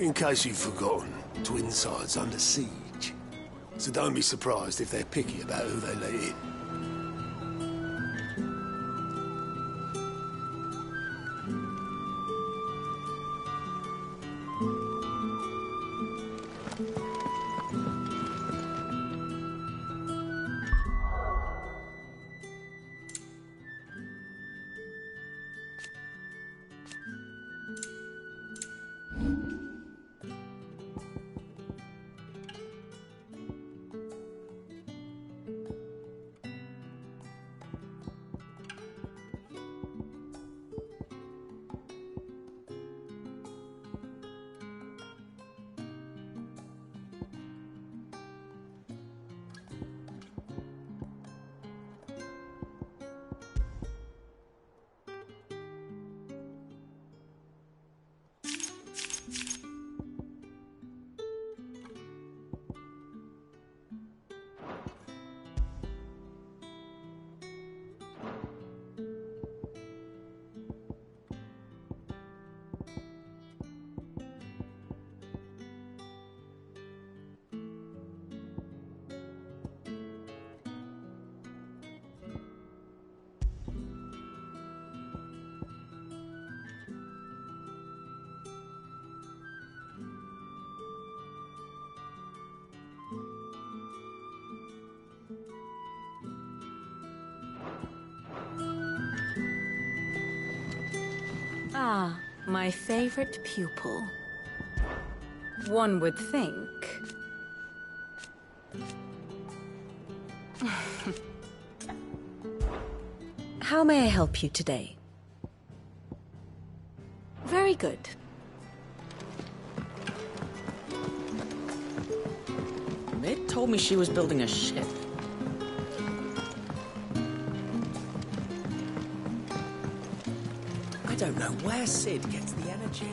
In case you've forgotten, Twinside's under siege. So don't be surprised if they're picky about who they let in. Ah, my favorite pupil. One would think. How may I help you today? Very good. Mid told me she was building a ship. I don't know where Sid gets the energy.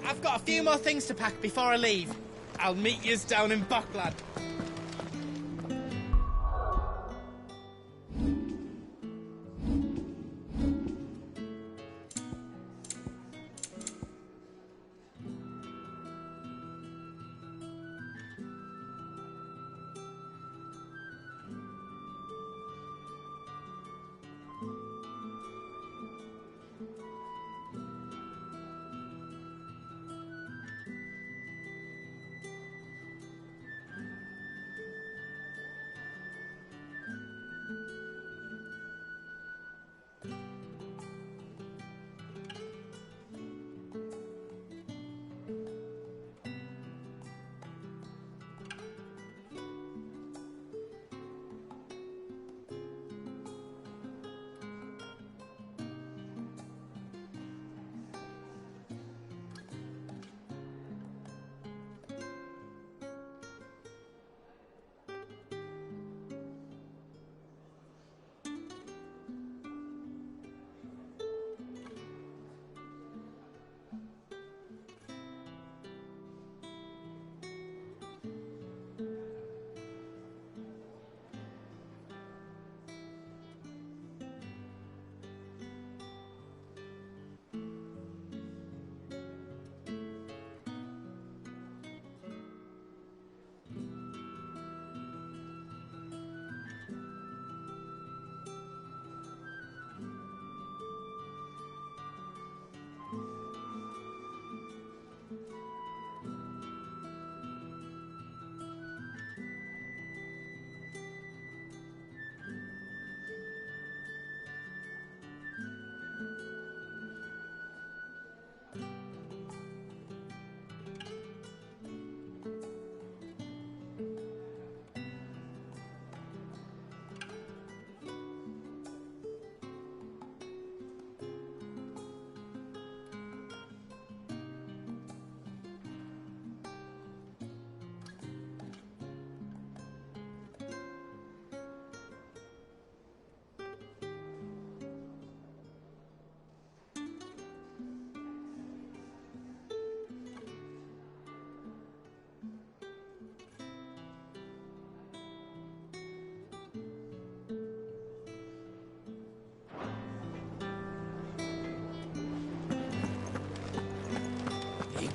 I've got a few more things to pack before I leave. I'll meet yous down in Buckland.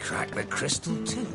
crack the crystal too.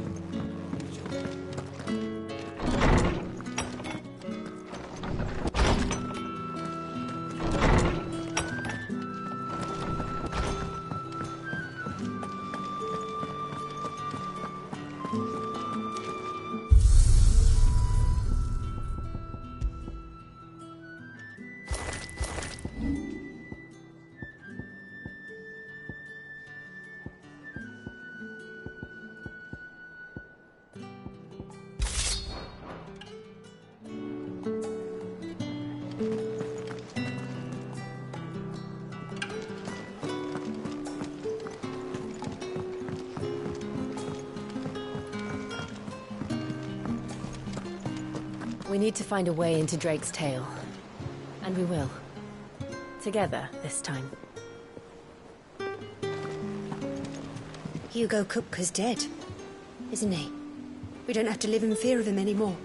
We need to find a way into Drake's tail. And we will. Together, this time. Hugo Kupka's dead, isn't he? We don't have to live in fear of him anymore.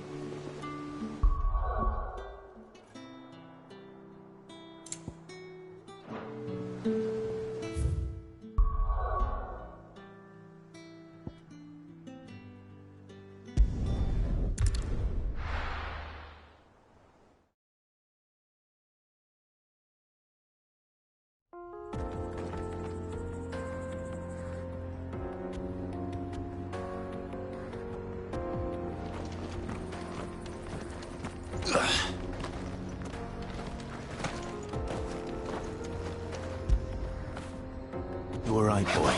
You all right, boy?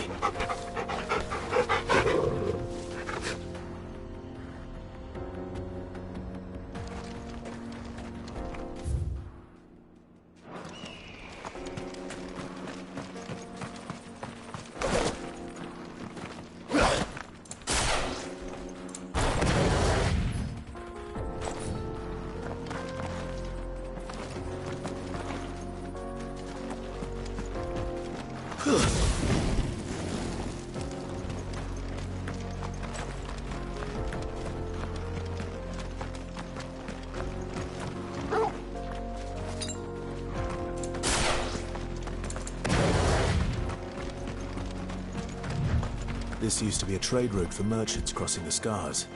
This used to be a trade route for merchants crossing the Scars,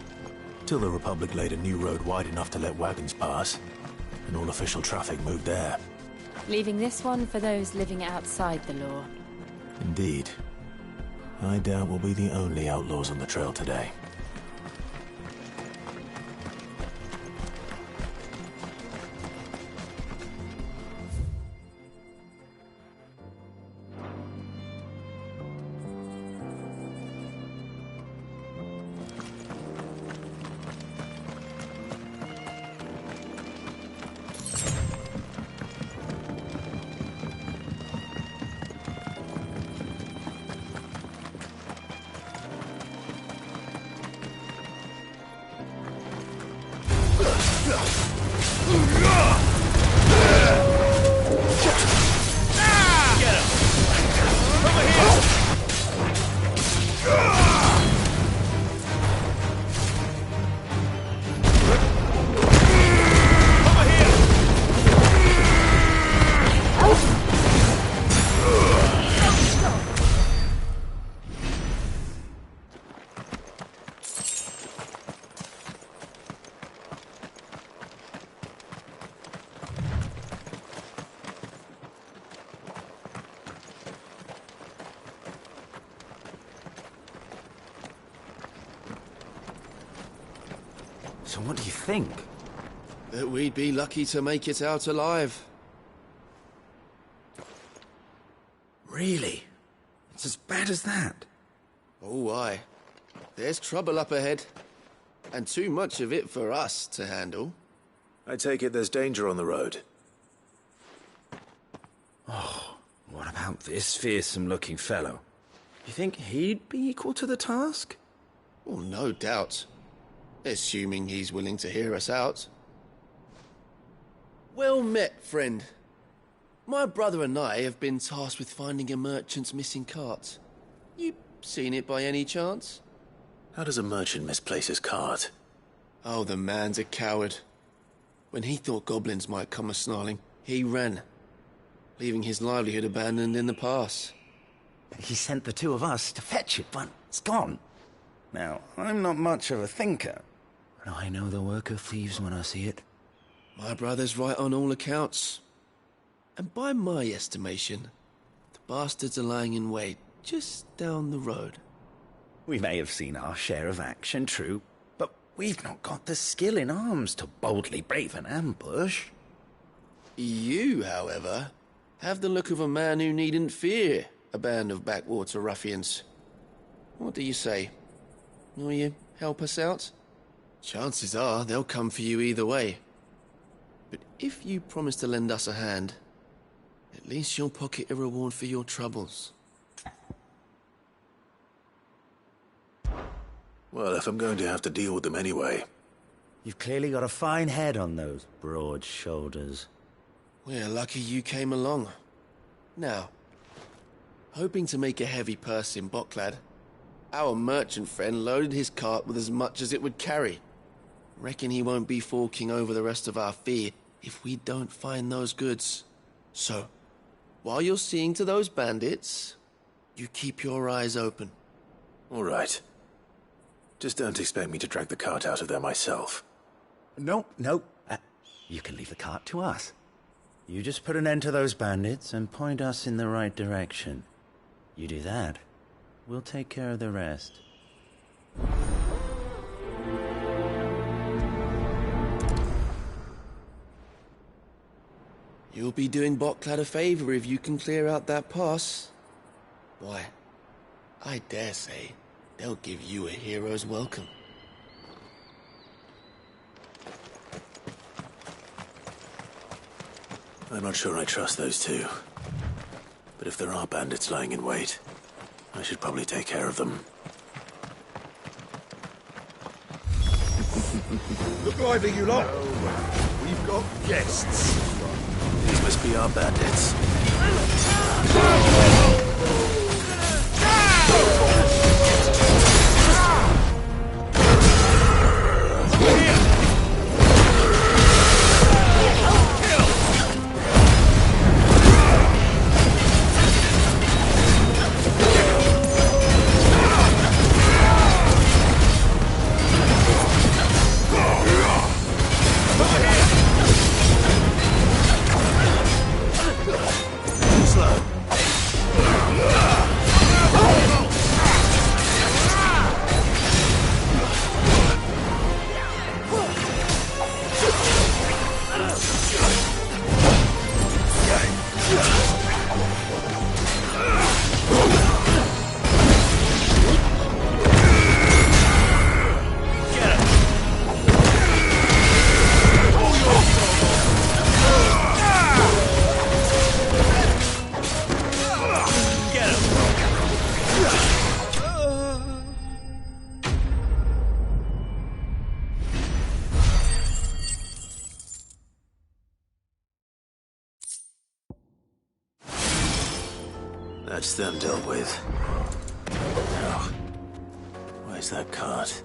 till the Republic laid a new road wide enough to let wagons pass, and all official traffic moved there. Leaving this one for those living outside the law. Indeed. I doubt we'll be the only outlaws on the trail today. So what do you think? That we'd be lucky to make it out alive. Really? It's as bad as that? Oh, aye. There's trouble up ahead. And too much of it for us to handle. I take it there's danger on the road. Oh, what about this fearsome-looking fellow? You think he'd be equal to the task? Well, no doubt. Assuming he's willing to hear us out. Well met, friend. My brother and I have been tasked with finding a merchant's missing cart. You seen it by any chance? How does a merchant misplace his cart? Oh, the man's a coward. When he thought goblins might come a-snarling, he ran, leaving his livelihood abandoned in the pass. He sent the two of us to fetch it, but It's gone. Now, I'm not much of a thinker, but I know the work of thieves when I see it. My brother's right on all accounts. And by my estimation, the bastards are lying in wait just down the road. We may have seen our share of action, true, but we've not got the skill in arms to boldly brave an ambush. You, however, have the look of a man who needn't fear a band of backwater ruffians. What do you say? Will you help us out? Chances are they'll come for you either way. But if you promise to lend us a hand, at least you'll pocket a reward for your troubles. Well, if I'm going to have to deal with them anyway. You've clearly got a fine head on those broad shoulders. We're lucky you came along. Now, hoping to make a heavy purse in Boklad, our merchant friend loaded his cart with as much as it would carry. Reckon he won't be forking over the rest of our fee if we don't find those goods. So, while you're seeing to those bandits, you keep your eyes open. All right. Just don't expect me to drag the cart out of there myself. No. You can leave the cart to us. You just put an end to those bandits and point us in the right direction. You do that, we'll take care of the rest. You'll be doing Boklad a favor if you can clear out that pass. Why, I dare say they'll give you a hero's welcome. I'm not sure I trust those two. But if there are bandits lying in wait, I should probably take care of them. Look lively, you lot! We've got guests. These must be our bandits. That's them dealt with. Now, where's that cart?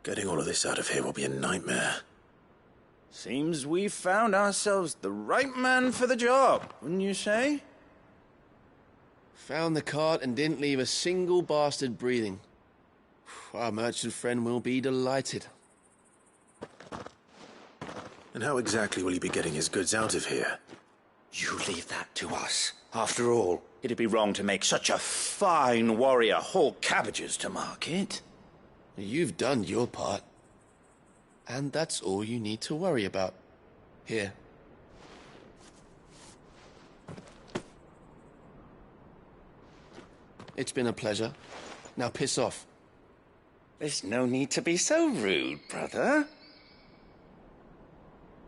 Getting all of this out of here will be a nightmare. Seems we've found ourselves the right man for the job, wouldn't you say? Found the cart and didn't leave a single bastard breathing. Our merchant friend will be delighted. And how exactly will he be getting his goods out of here? You leave that to us. After all, it'd be wrong to make such a fine warrior haul cabbages to market. You've done your part. And that's all you need to worry about. Here. It's been a pleasure. Now piss off. There's no need to be so rude, brother.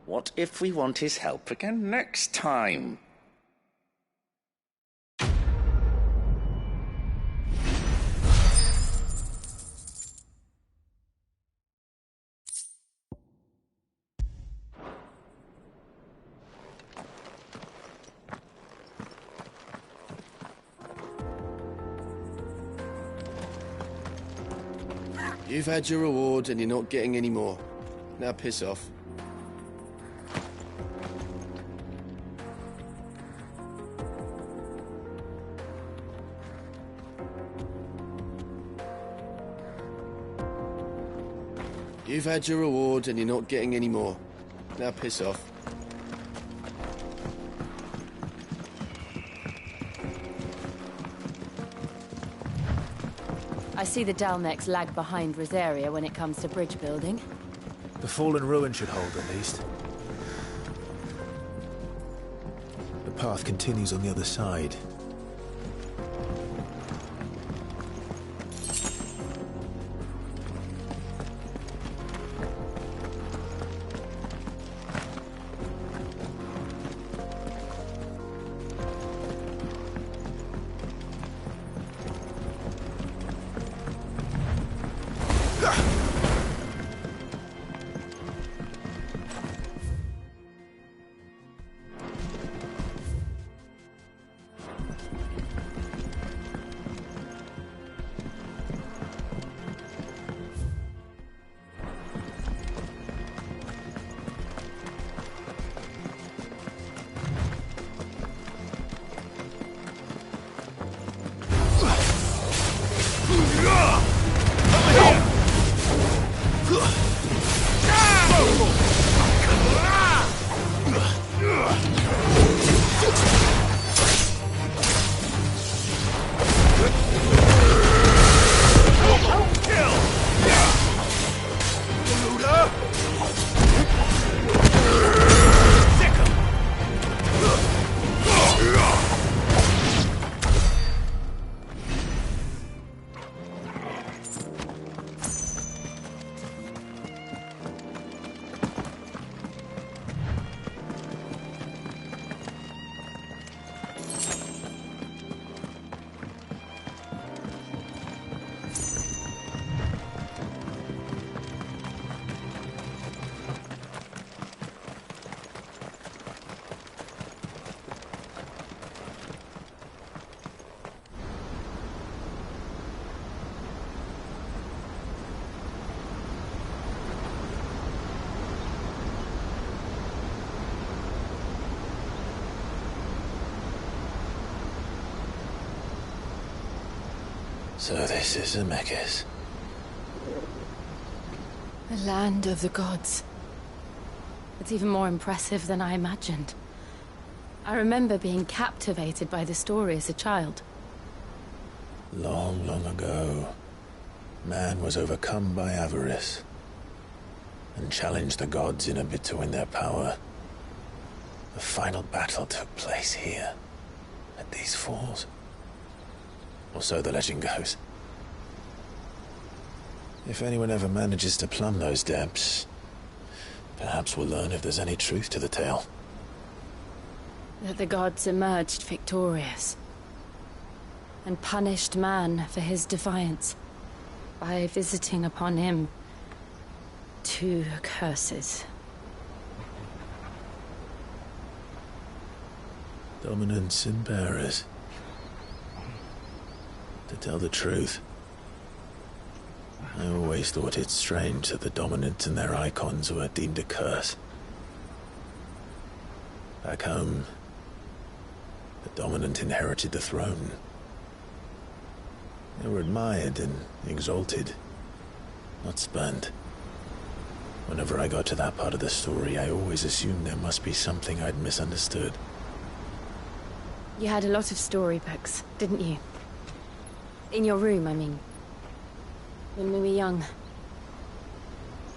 What if we want his help again next time? You've had your reward and you're not getting any more. Now piss off. You've had your reward and you're not getting any more. Now piss off. I see the Dalnecs lag behind Rosaria when it comes to bridge building. The fallen ruin should hold, at least. The path continues on the other side. So this is Zemeckis. The land of the gods. It's even more impressive than I imagined. I remember being captivated by the story as a child. Long, long ago, man was overcome by avarice and challenged the gods in a bid to win their power. The final battle took place here, at these falls. Or so the legend goes. If anyone ever manages to plumb those depths, perhaps we'll learn if there's any truth to the tale. That the gods emerged victorious and punished man for his defiance by visiting upon him 2 curses. Dominants and bearers. To tell the truth, I always thought it strange that the dominant and their icons were deemed a curse. Back home, the dominant inherited the throne. They were admired and exalted, not spurned. Whenever I got to that part of the story, I always assumed there must be something I'd misunderstood. You had a lot of storybooks, didn't you? In your room, I mean. When we were young.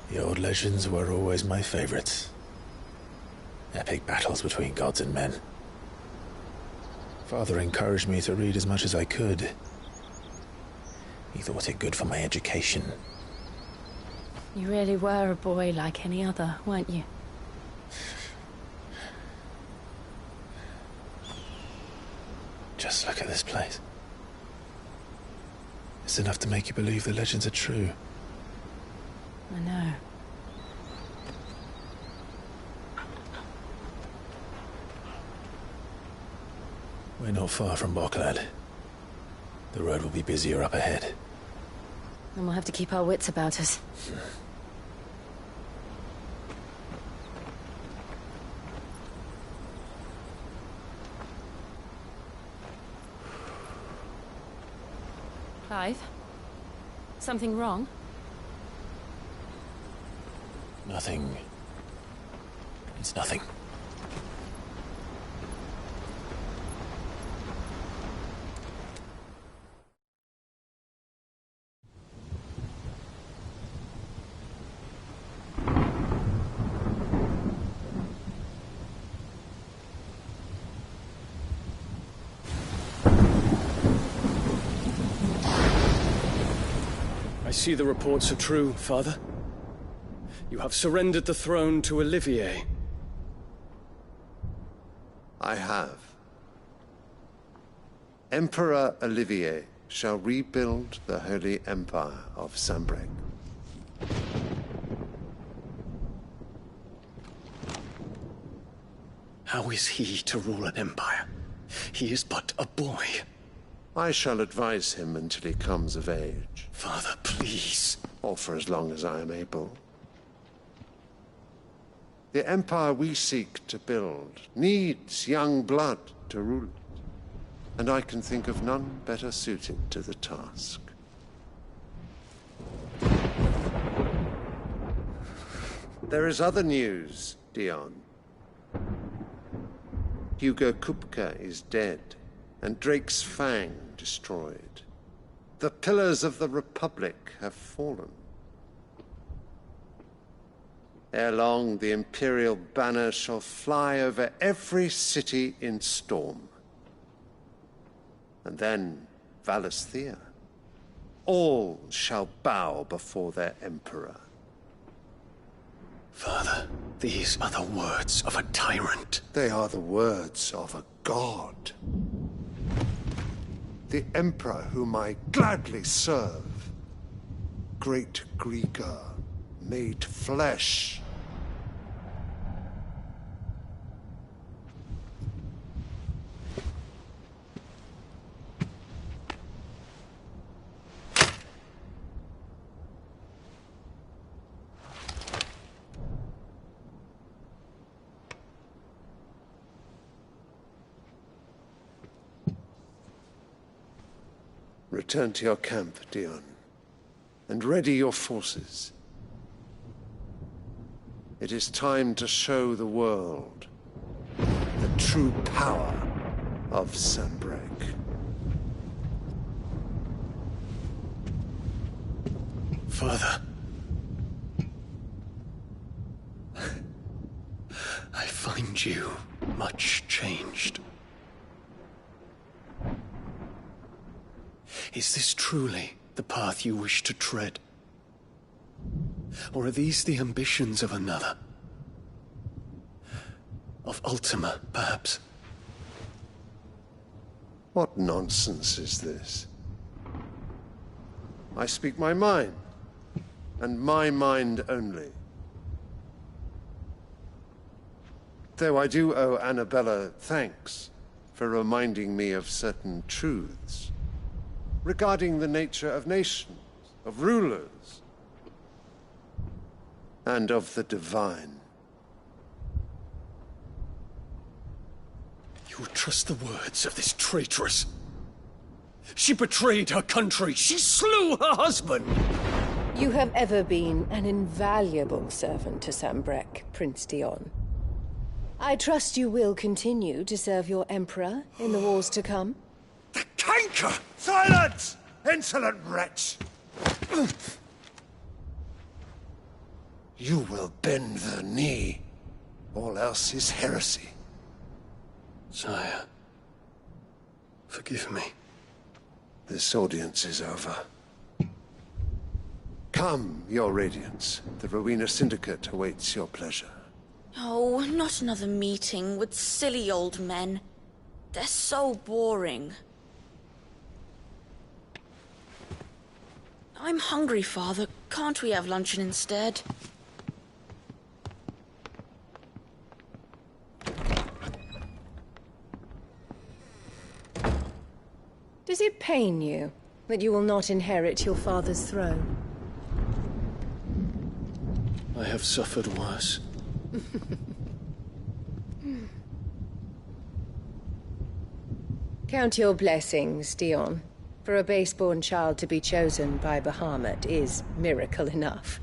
The old legends were always my favorites. Epic battles between gods and men. Father encouraged me to read as much as I could, He thought it good for my education. You really were a boy like any other, weren't you? Just look at this place. It's enough to make you believe the legends are true. I know. We're not far from Boklad. The road will be busier up ahead. And we'll have to keep our wits about us. Clive? Something wrong? Nothing. It's nothing. I see the reports are true, Father. You have surrendered the throne to Olivier. I have. Emperor Olivier shall rebuild the Holy Empire of Sanbreque. How is he to rule an empire? He is but a boy. I shall advise him until he comes of age. Father, please. Or for as long as I am able. The empire we seek to build needs young blood to rule it, and I can think of none better suited to the task. There is other news, Dion. Hugo Kupka is dead, and Drake's Fang destroyed. The pillars of the Republic have fallen. Ere long, the Imperial banner shall fly over every city in Storm. And then, Valisthea. All shall bow before their Emperor. Father, these are the words of a tyrant. They are the words of a god. The Emperor whom I gladly serve. Great Grieger, made flesh. Return to your camp, Dion, and ready your forces. It is time to show the world the true power of Sanbreque. Father. I find you much changed. Is this truly the path you wish to tread? Or are these the ambitions of another? Of Ultima, perhaps? What nonsense is this? I speak my mind, and my mind only. Though I do owe Annabella thanks for reminding me of certain truths regarding the nature of nations, of rulers, and of the divine. You trust the words of this traitress? She betrayed her country. She slew her husband. You have ever been an invaluable servant to Sanbreque, Prince Dion. I trust you will continue to serve your Emperor in the wars to come. The canker! Silence! Insolent wretch! You will bend the knee. All else is heresy. Sire, forgive me. This audience is over. Come, Your Radiance. The Rowena Syndicate awaits your pleasure. Oh, not another meeting with silly old men. They're so boring. I'm hungry, Father. Can't we have luncheon instead? Does it pain you that you will not inherit your father's throne? I have suffered worse. Count your blessings, Dion. For a base-born child to be chosen by Bahamut is miracle enough.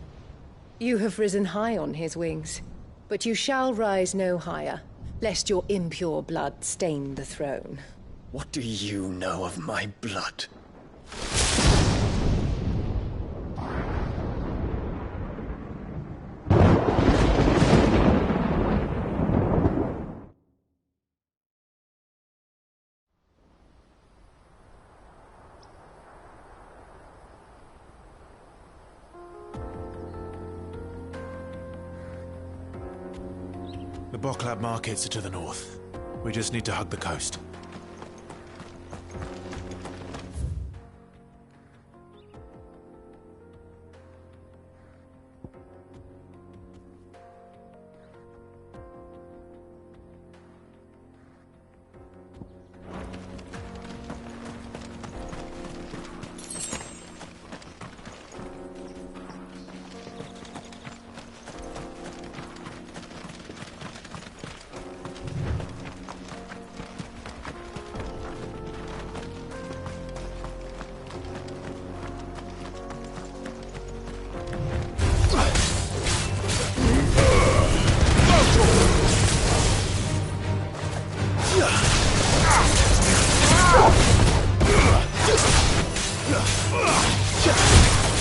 You have risen high on his wings, but you shall rise no higher, lest your impure blood stain the throne. What do you know of my blood? The Boklab markets are to the north. We just need to hug the coast.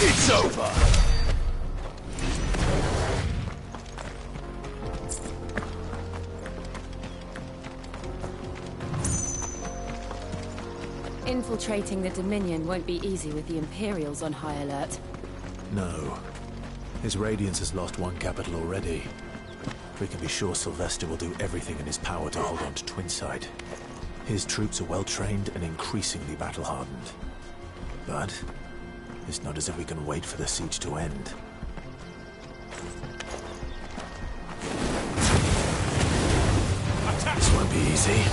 It's over! Infiltrating the Dominion won't be easy with the Imperials on high alert. No. His Radiance has lost one capital already. We can be sure Sylvester will do everything in his power to hold on to Twinside. His troops are well-trained and increasingly battle-hardened. But it's not as if we can wait for the siege to end. This won't be easy.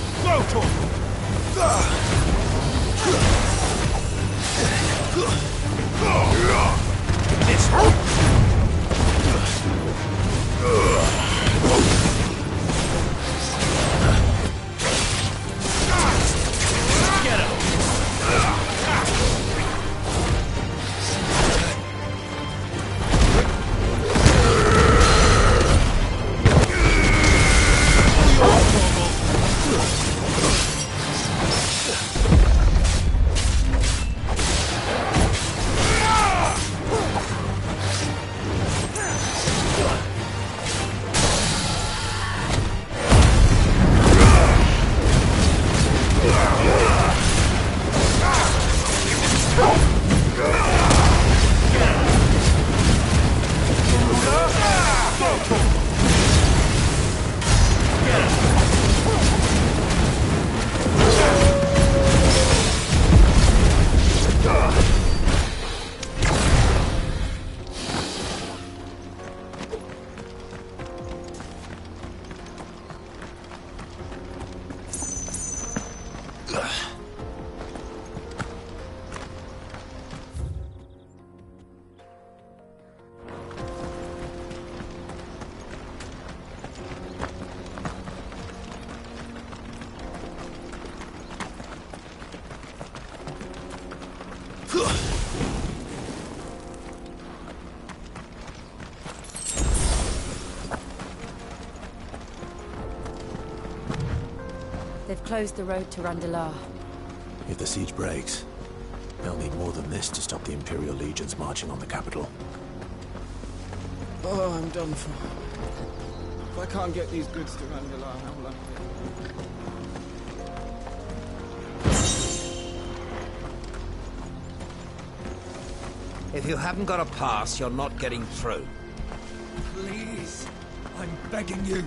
They've closed the road to Randalar. If the siege breaks, they'll need more than this to stop the Imperial legions marching on the capital. Oh, I'm done for. If I can't get these goods to Randalar, how will I? If you haven't got a pass, you're not getting through. Please, I'm begging you.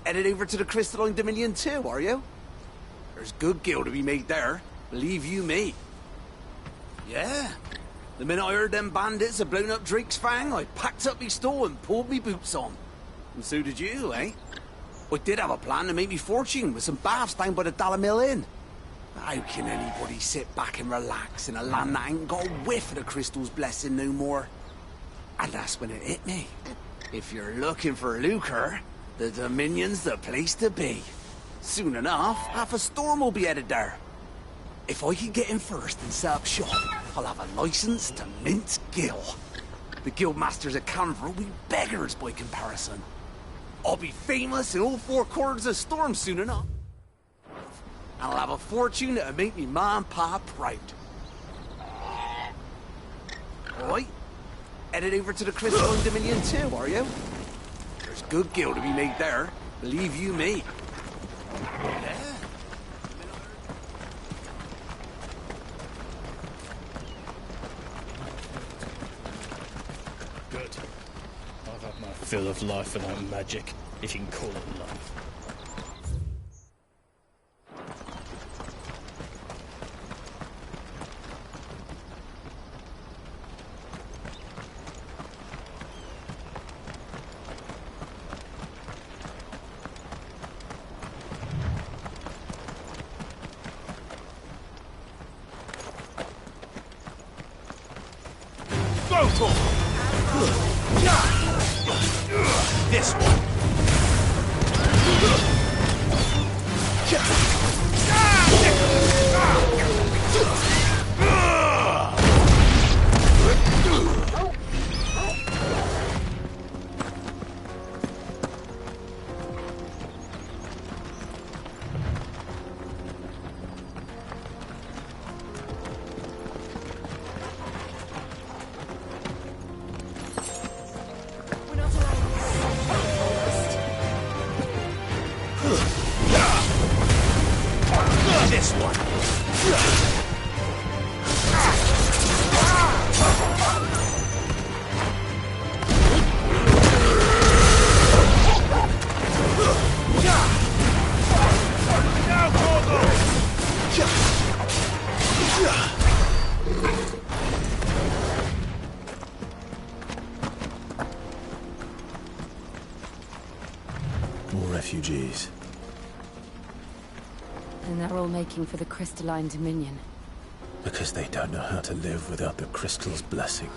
Headed over to the Crystalline Dominion too, are you? There's good gil to be made there, believe you me. Yeah. The minute I heard them bandits had blown up Drake's Fang, I packed up me stall and pulled me boots on. And so did you, eh? I did have a plan to make me fortune with some baths down by the Dalamil Inn. How can anybody sit back and relax in a land that ain't got a whiff of the crystal's blessing no more? And that's when it hit me. If you're looking for lucre, the Dominion's the place to be. Soon enough, half a storm will be headed there. If I can get in first and set up shop, I'll have a license to mince gil. The guildmasters at Canver will be beggars by comparison. I'll be famous in all four corners of Storm soon enough. And I'll have a fortune that'll make me ma and pa proud. Alright? Headed over to the Crystalline Dominion too, are you? There's good gil to be made there, believe you me. Yeah. Good. I've had my fill of life without magic, if you can call it life. This one. This one. More refugees. And they're all making for the Crystalline Dominion. Because they don't know how to live without the crystal's blessing.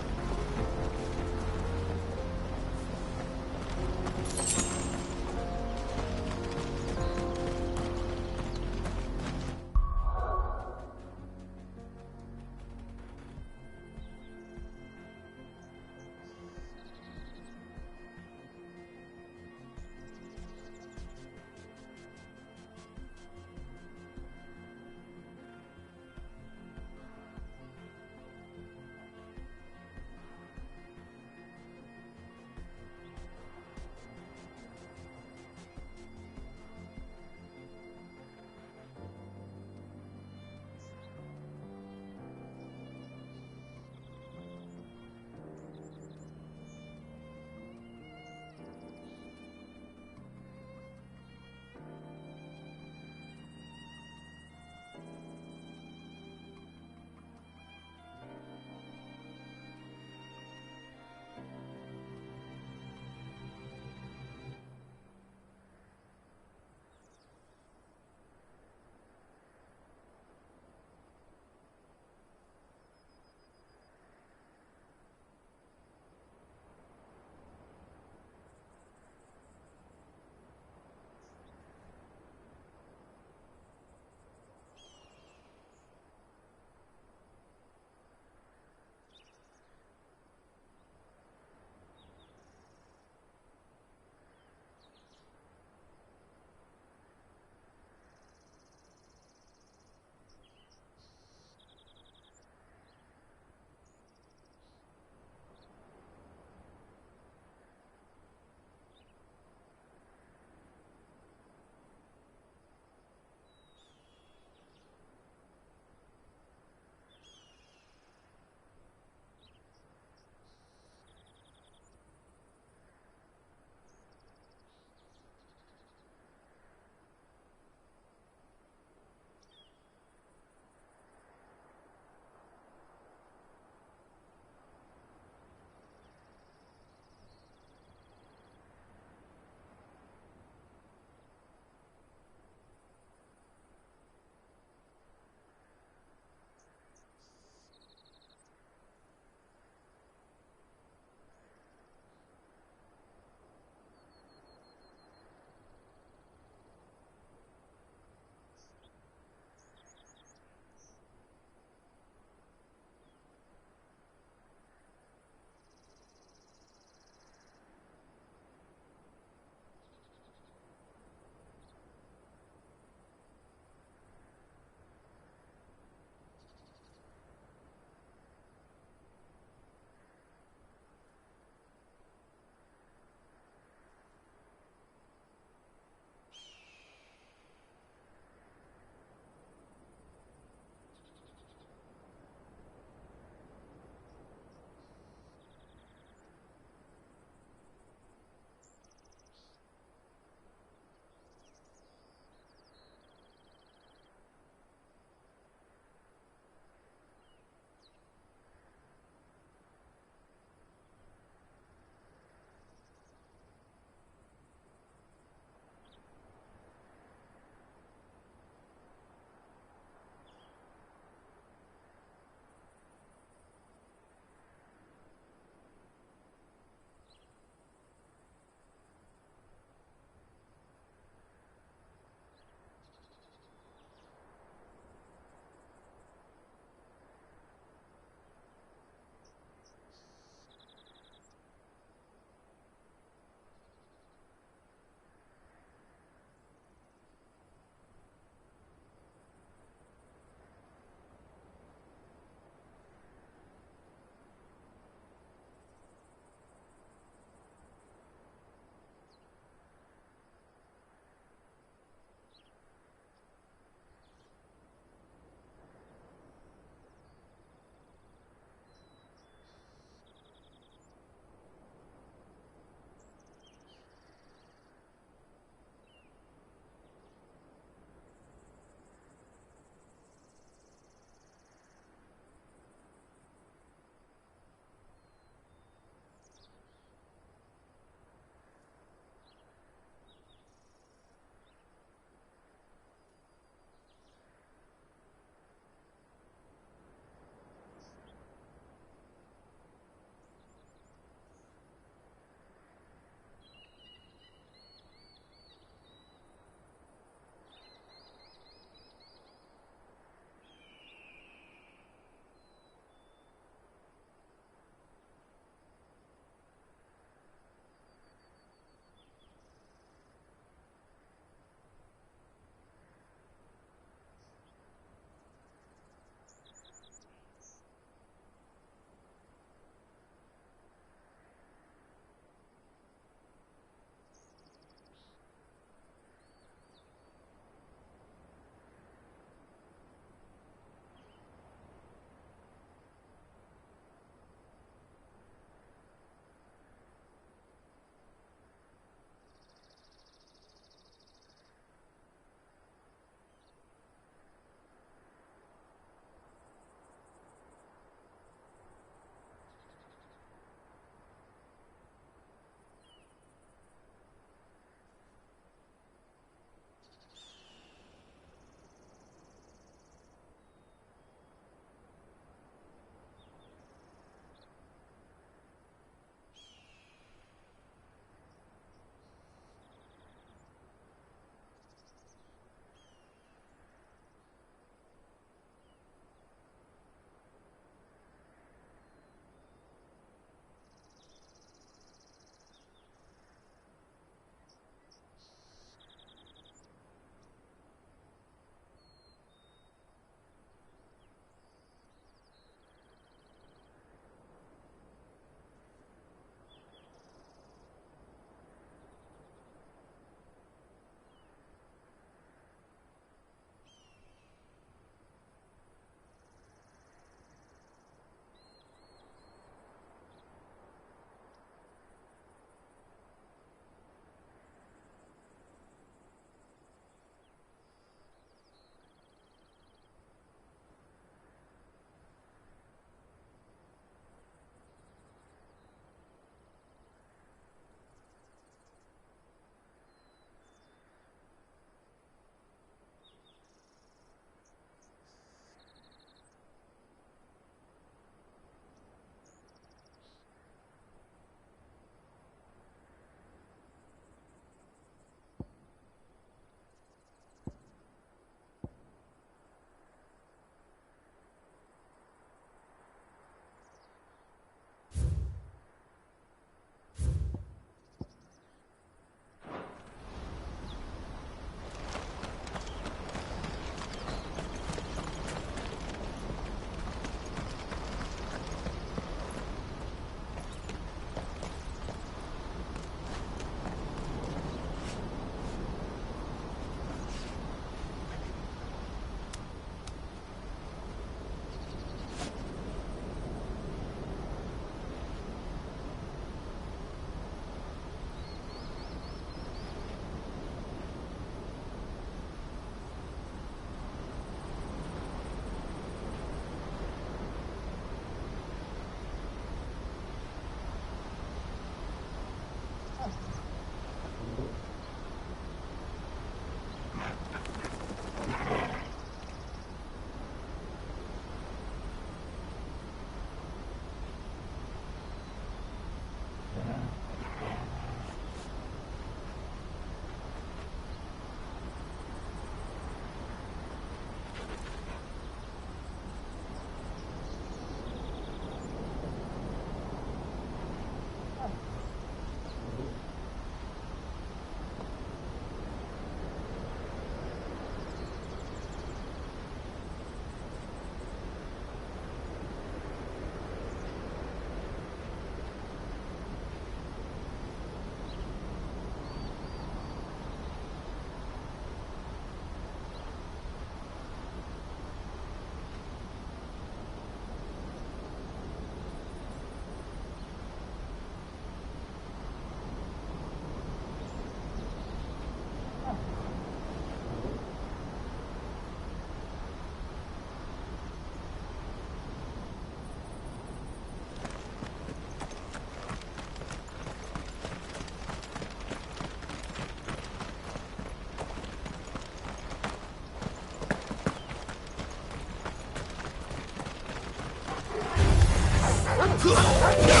Over here!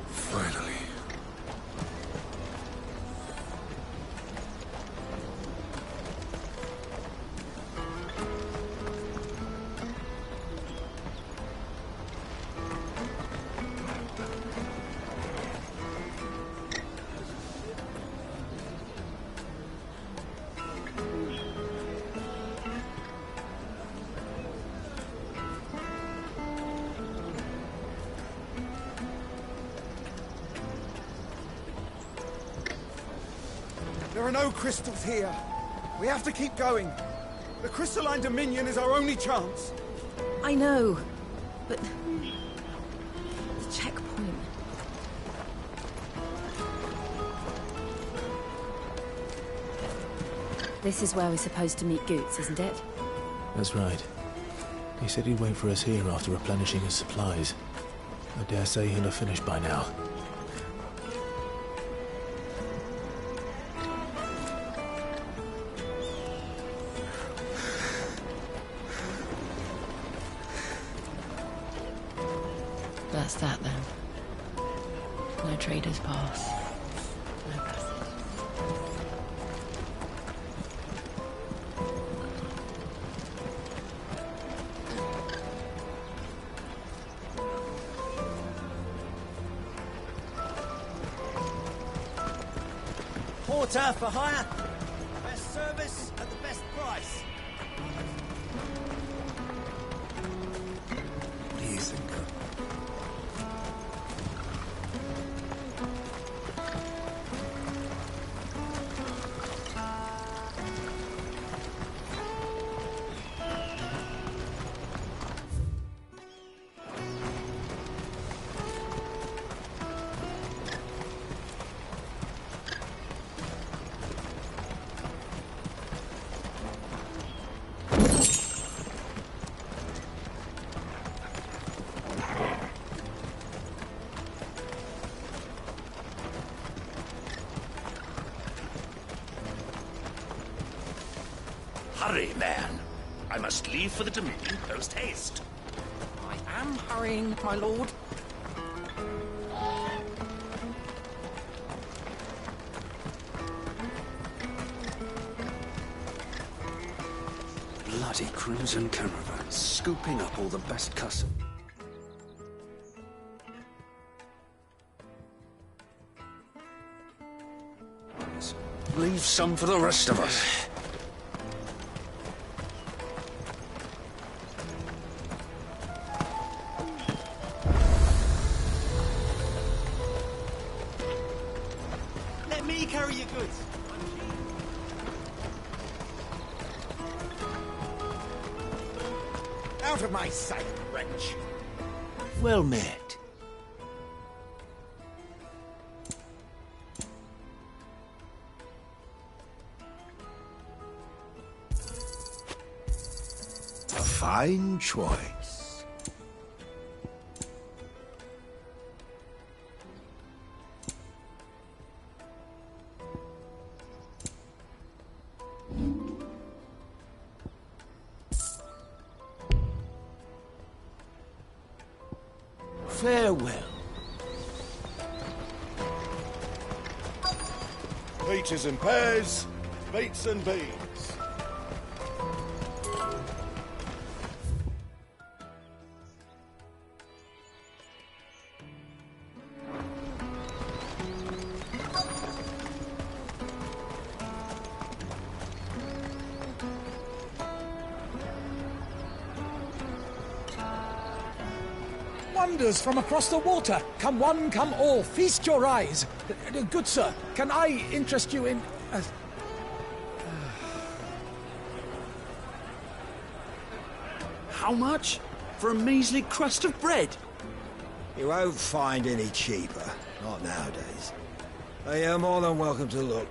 Finally. There are no crystals here. We have to keep going. The crystalline dominion is our only chance. I know, but the checkpoint. This is where we're supposed to meet Goots, isn't it? That's right. He said he'd wait for us here after replenishing his supplies. I dare say he'll have finished by now. That's that then. No trader's pass. No passage. Porter for hire. Best service at the best price. What do you think? Hurry, man. I must leave for the Dominion post-haste. I am hurrying, my lord. Bloody crimson caravan, scooping up all the best custom. Leave some for the rest of us. Let me carry your goods. Out of my sight, wretch. Well met. fine choice. Farewell. Peaches and pears, beets and beans. Wonders from across the water. Come one, come all. Feast your eyes. Good sir, can I interest you in... How much? For a measly crust of bread? You won't find any cheaper. Not nowadays. But you're more than welcome to look.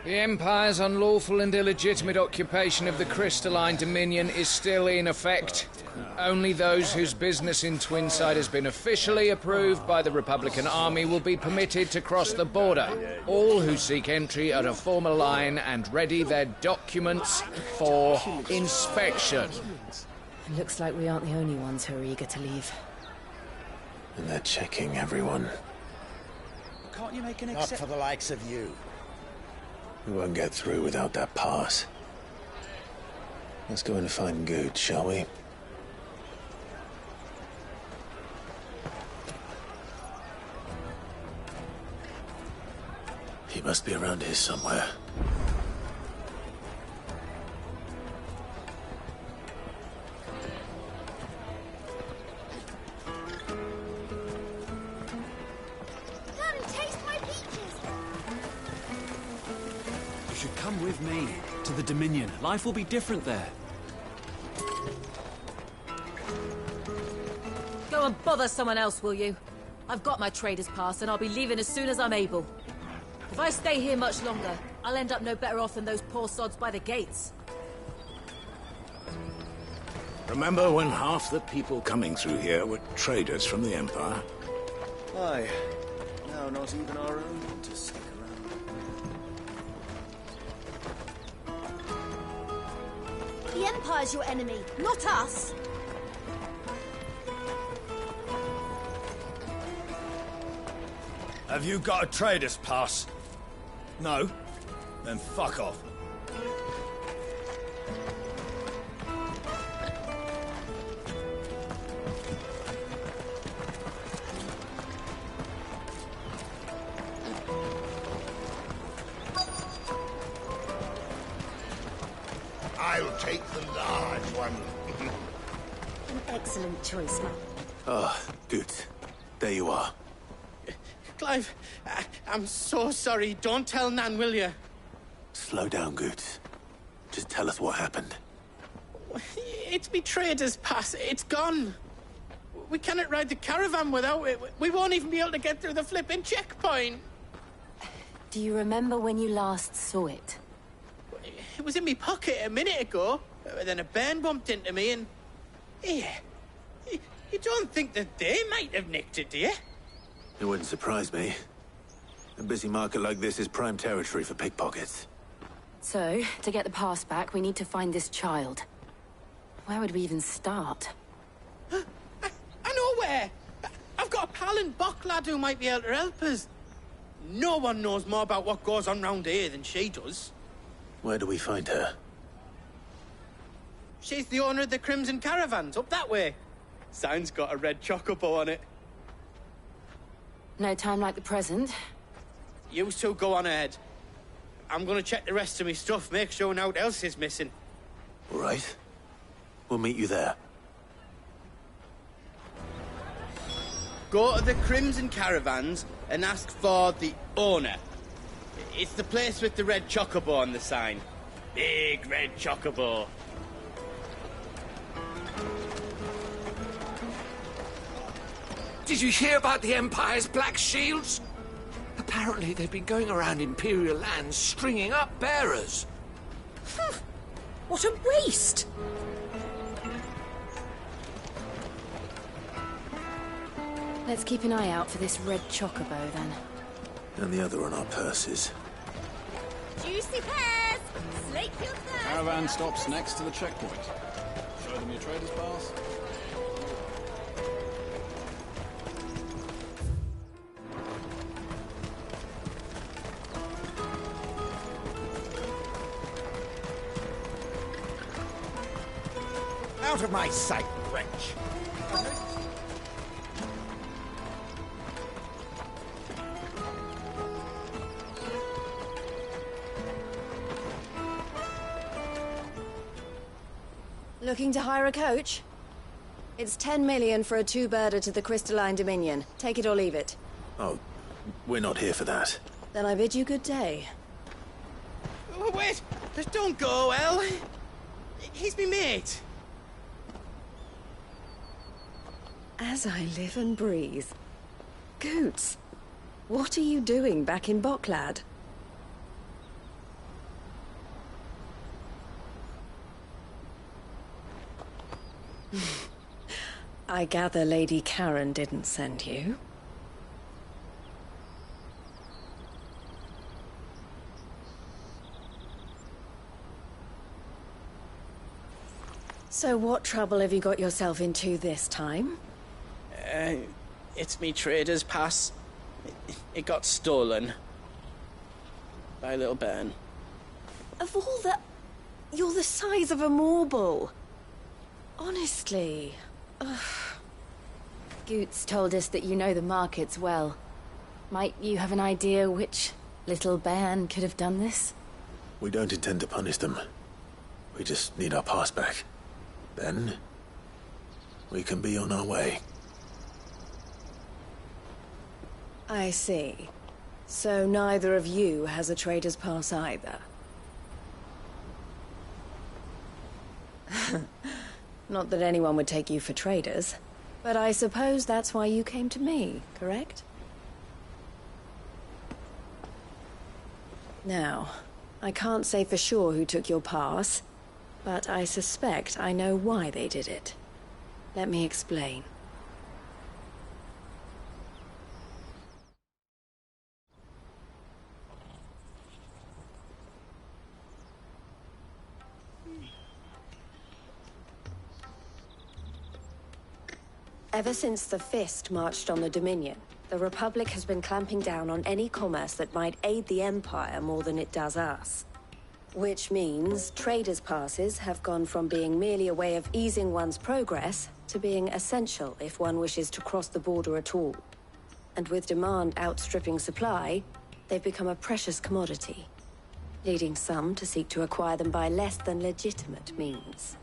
The Empire's unlawful and illegitimate occupation of the Crystalline Dominion is still in effect. Only those whose business in Twinside has been officially approved by the Republican Army will be permitted to cross the border. All who seek entry are to form a line and ready their documents for inspection. It looks like we aren't the only ones who are eager to leave. And they're checking everyone. Can't you make an Not for the likes of you. We won't get through without that pass. Let's go and find Good, shall we? He must be around here somewhere. You should come with me to the Dominion. Life will be different there. Go and bother someone else, will you? I've got my trader's pass and I'll be leaving as soon as I'm able. If I stay here much longer, I'll end up no better off than those poor sods by the gates. Remember when half the people coming through here were traders from the Empire? Aye. Now not even our own want to stick around. The Empire's your enemy, not us. Have you got a trader's pass? No? Then fuck off. I'll take the large one. An excellent choice, man. Ah, good. There you are. Clive, I'm so sorry. Don't tell Nan, will you? Slow down, Goods. Just tell us what happened. It's me trader's pass. It's gone. We cannot ride the caravan without it. We won't even be able to get through the flipping checkpoint. Do you remember when you last saw it? It was in my pocket a minute ago. Then a bairn bumped into me and... Yeah. You don't think that they might have nicked it, do you? It wouldn't surprise me. A busy market like this is prime territory for pickpockets. So, to get the pass back, we need to find this child. Where would we even start? I know where! I've got a pal in Bock lad who might be able to help us. No one knows more about what goes on round here than she does. Where do we find her? She's the owner of the Crimson Caravans, up that way. Sign's got a red chocobo on it. No time like the present. You two go on ahead. I'm gonna check the rest of my stuff, make sure naught else is missing. All right. We'll meet you there. Go to the Crimson Caravans and ask for the owner. It's the place with the red chocobo on the sign. Big red chocobo. Did you hear about the Empire's Black Shields? Apparently they've been going around Imperial lands stringing up bearers. What a waste! Let's keep an eye out for this red chocobo, then. And the other on our purses. Juicy pears! Slake your thirst! Caravan stops next to the checkpoint. Show them your trader's pass. Out of my sight, wretch! Looking to hire a coach? It's 10 million for a two-birder to the Crystalline Dominion. Take it or leave it. Oh, we're not here for that. Then I bid you good day. Oh, wait! Don't go, El. He's me mate. As I live and breathe. Goots, what are you doing back in Boklad? I gather Lady Karen didn't send you. So what trouble have you got yourself into this time? It's me trader's pass. It got stolen. By a little bairn. Of all the... You're the size of a marble. Honestly. Ugh. Goots told us that you know the markets well. Might you have an idea which little bairn could have done this? We don't intend to punish them. We just need our pass back. Then, we can be on our way. I see. So neither of you has a trader's pass either. Not that anyone would take you for traders, but I suppose that's why you came to me, correct? Now, I can't say for sure who took your pass, but I suspect I know why they did it. Let me explain. Ever since the Fist marched on the Dominion, the Republic has been clamping down on any commerce that might aid the Empire more than it does us. Which means traders' passes have gone from being merely a way of easing one's progress to being essential if one wishes to cross the border at all. And with demand outstripping supply, they've become a precious commodity, leading some to seek to acquire them by less than legitimate means.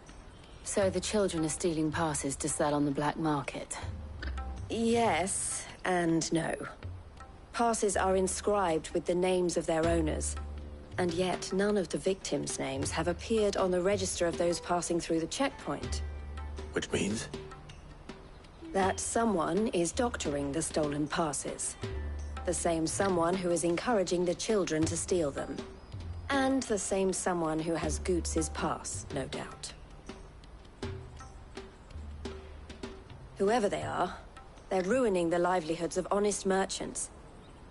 So the children are stealing passes to sell on the black market? Yes, and no. Passes are inscribed with the names of their owners, and yet none of the victims' names have appeared on the register of those passing through the checkpoint. Which means? That someone is doctoring the stolen passes. The same someone who is encouraging the children to steal them. And the same someone who has Goots' pass, no doubt. Whoever they are, they're ruining the livelihoods of honest merchants,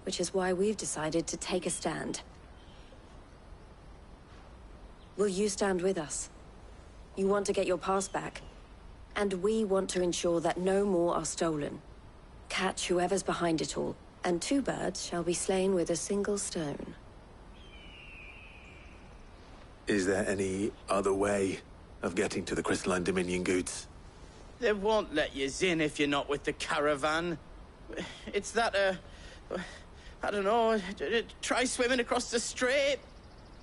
which is why we've decided to take a stand. Will you stand with us? You want to get your pass back, and we want to ensure that no more are stolen. Catch whoever's behind it all, and two birds shall be slain with a single stone. Is there any other way of getting to the Crystalline Dominion, Goots? They won't let you in if you're not with the caravan. It's that, I don't know, try swimming across the strait.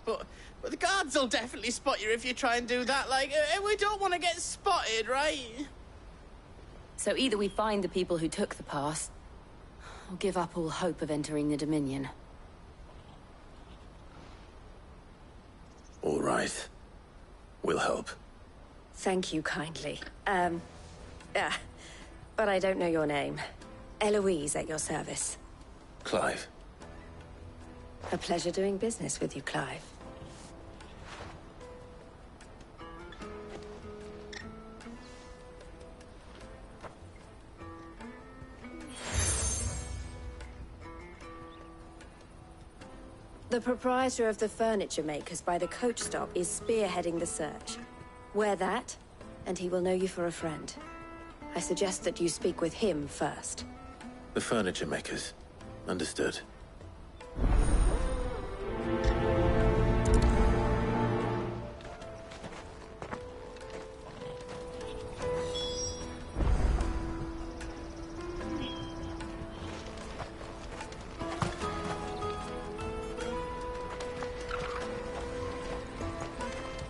But the guards will definitely spot you if you try and do that. Like, we don't want to get spotted, right? So either we find the people who took the pass, or give up all hope of entering the Dominion. All right. We'll help. Thank you kindly. But I don't know your name. Eloise at your service. Clive. A pleasure doing business with you, Clive. The proprietor of the furniture makers by the coach stop is spearheading the search. Wear that, and he will know you for a friend. I suggest that you speak with him first. The furniture makers. Understood.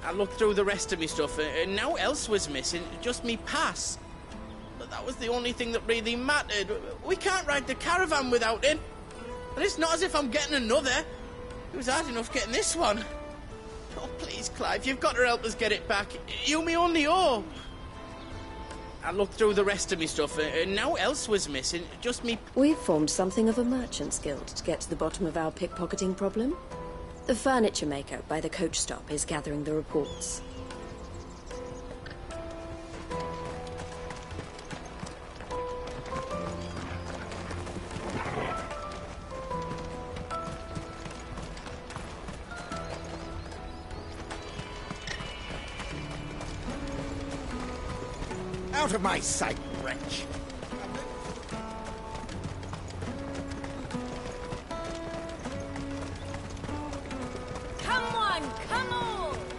I looked through the rest of me stuff, and now else was missing, just me pass. But that was the only thing that really mattered. We can't ride the caravan without it. And it's not as if I'm getting another. It was hard enough getting this one. Oh, please, Clive, you've got to help us get it back. You me only hope. I looked through the rest of me stuff, and now else was missing, just me... We've formed something of a merchant's guild to get to the bottom of our pickpocketing problem. The furniture maker by the coach stop is gathering the reports. Out of my sight, wretch!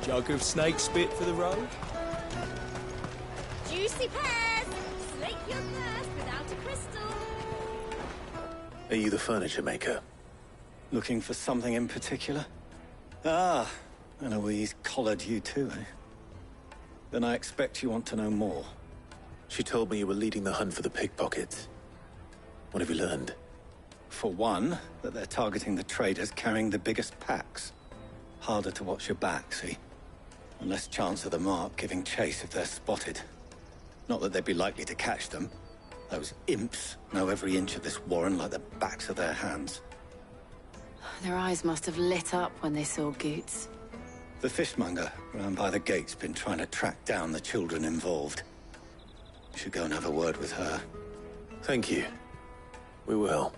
Jug of snake spit for the road? Juicy pears! Slake your thirst without a crystal! Are you the furniture maker? Looking for something in particular? Ah, Eloise collared you too, eh? Then I expect you want to know more. She told me you were leading the hunt for the pickpockets. What have you learned? For one, that they're targeting the traders carrying the biggest packs. Harder to watch your back, see? And less chance of the mark giving chase if they're spotted. Not that they'd be likely to catch them. Those imps know every inch of this warren like the backs of their hands. Their eyes must have lit up when they saw Goots. The fishmonger round by the gate's been trying to track down the children involved. You should go and have a word with her. Thank you. We will.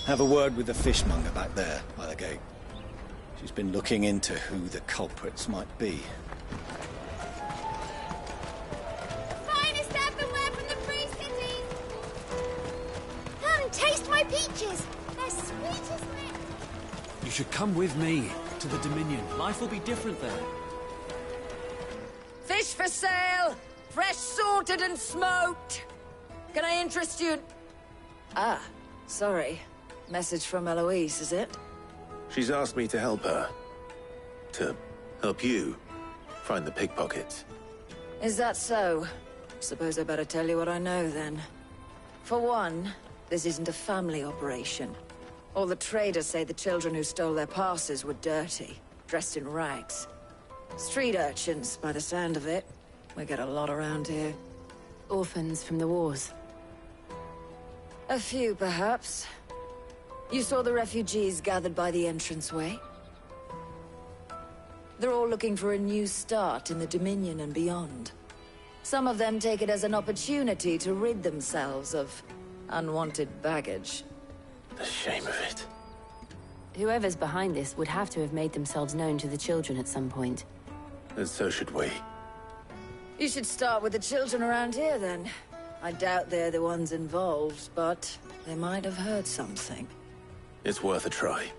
Have a word with the fishmonger back there by the gate. She's been looking into who the culprits might be. Finest earthenware from the Free Cities! Come, taste my peaches! They're sweet as milk! You should come with me to the Dominion. Life will be different there. Fish for sale! Fresh sorted and smoked! Can I interest you? Ah, sorry. Message from Eloise, is it? She's asked me to help her. To help you find the pickpockets. Is that so? Suppose I better tell you what I know, then. For one, this isn't a family operation. All the traders say the children who stole their passes were dirty, dressed in rags. Street urchins, by the sound of it. We get a lot around here. Orphans from the wars. A few, perhaps. You saw the refugees gathered by the entranceway? They're all looking for a new start in the Dominion and beyond. Some of them take it as an opportunity to rid themselves of unwanted baggage. The shame of it. Whoever's behind this would have to have made themselves known to the children at some point. And so should we. You should start with the children around here, then. I doubt they're the ones involved, but they might have heard something. It's worth a try.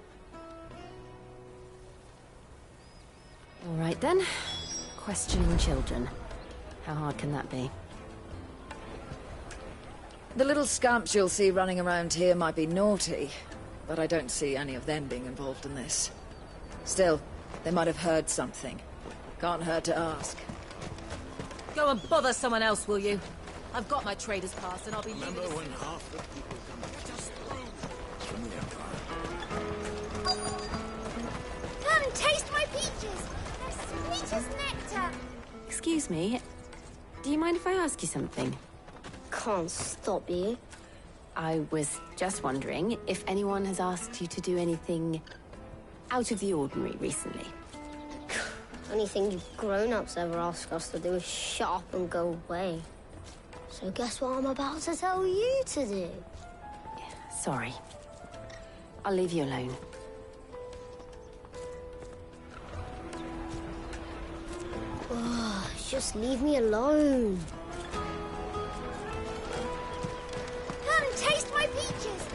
All right, then. Questioning children. How hard can that be? The little scamps you'll see running around here might be naughty, but I don't see any of them being involved in this. Still, they might have heard something. Can't hurt to ask. Go and bother someone else, will you? I've got my trader's pass and I'll be Remember leaving. when half the people come get us through from the Empire? Come, taste my peaches! They're sweet as nectar! Excuse me. Do you mind if I ask you something? Can't stop you. I was just wondering if anyone has asked you to do anything out of the ordinary recently. Anything you grown-ups ever ask us to do is shut up and go away. So guess what I'm about to tell you to do? Sorry. I'll leave you alone. Oh, just leave me alone. Come, taste my peaches!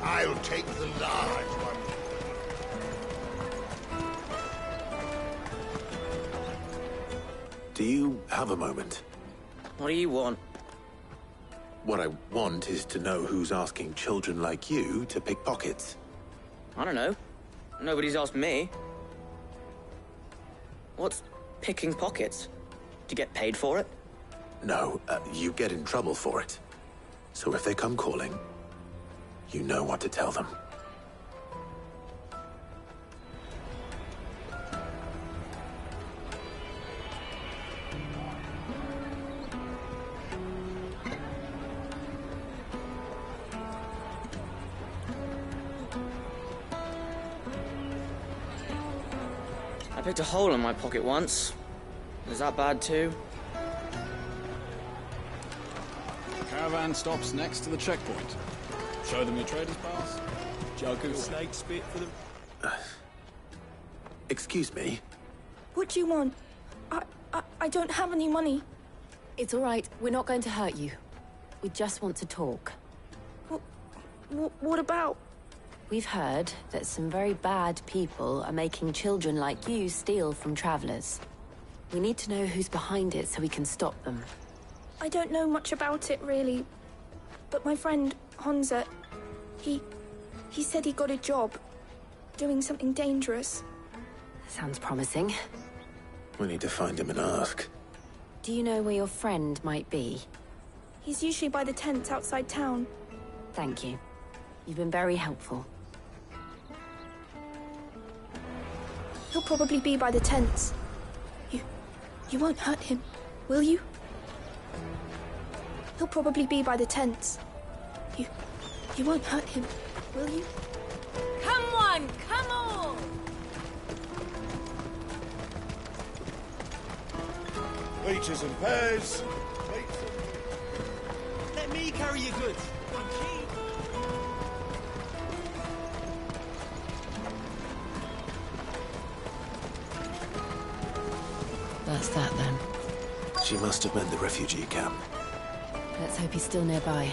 I'll take the large one. Do you have a moment? What do you want? What I want is to know who's asking children like you to pick pockets. I don't know. Nobody's asked me. What's picking pockets? Do you get paid for it? No, you get in trouble for it. So if they come calling, you know what to tell them. I picked a hole in my pocket once. Was that bad too? Caravan stops next to the checkpoint. Show them your trader's pass. Jug of snake spit for them. Excuse me? What do you want? I don't have any money. It's all right. We're not going to hurt you. We just want to talk. What about? We've heard that some very bad people are making children like you steal from travelers. We need to know who's behind it so we can stop them. I don't know much about it, really. But my friend, Honza, he said he got a job doing something dangerous. Sounds promising. We need to find him and ask. Do you know where your friend might be? He's usually by the tents outside town. Thank you. You've been very helpful. He'll probably be by the tents. You won't hurt him, will you? He'll probably be by the tents. You won't hurt him, will you? Come on, come on! Peaches and pears. Let me carry your goods. I'm keen. That's that then. She must have meant the refugee camp. Let's hope he's still nearby.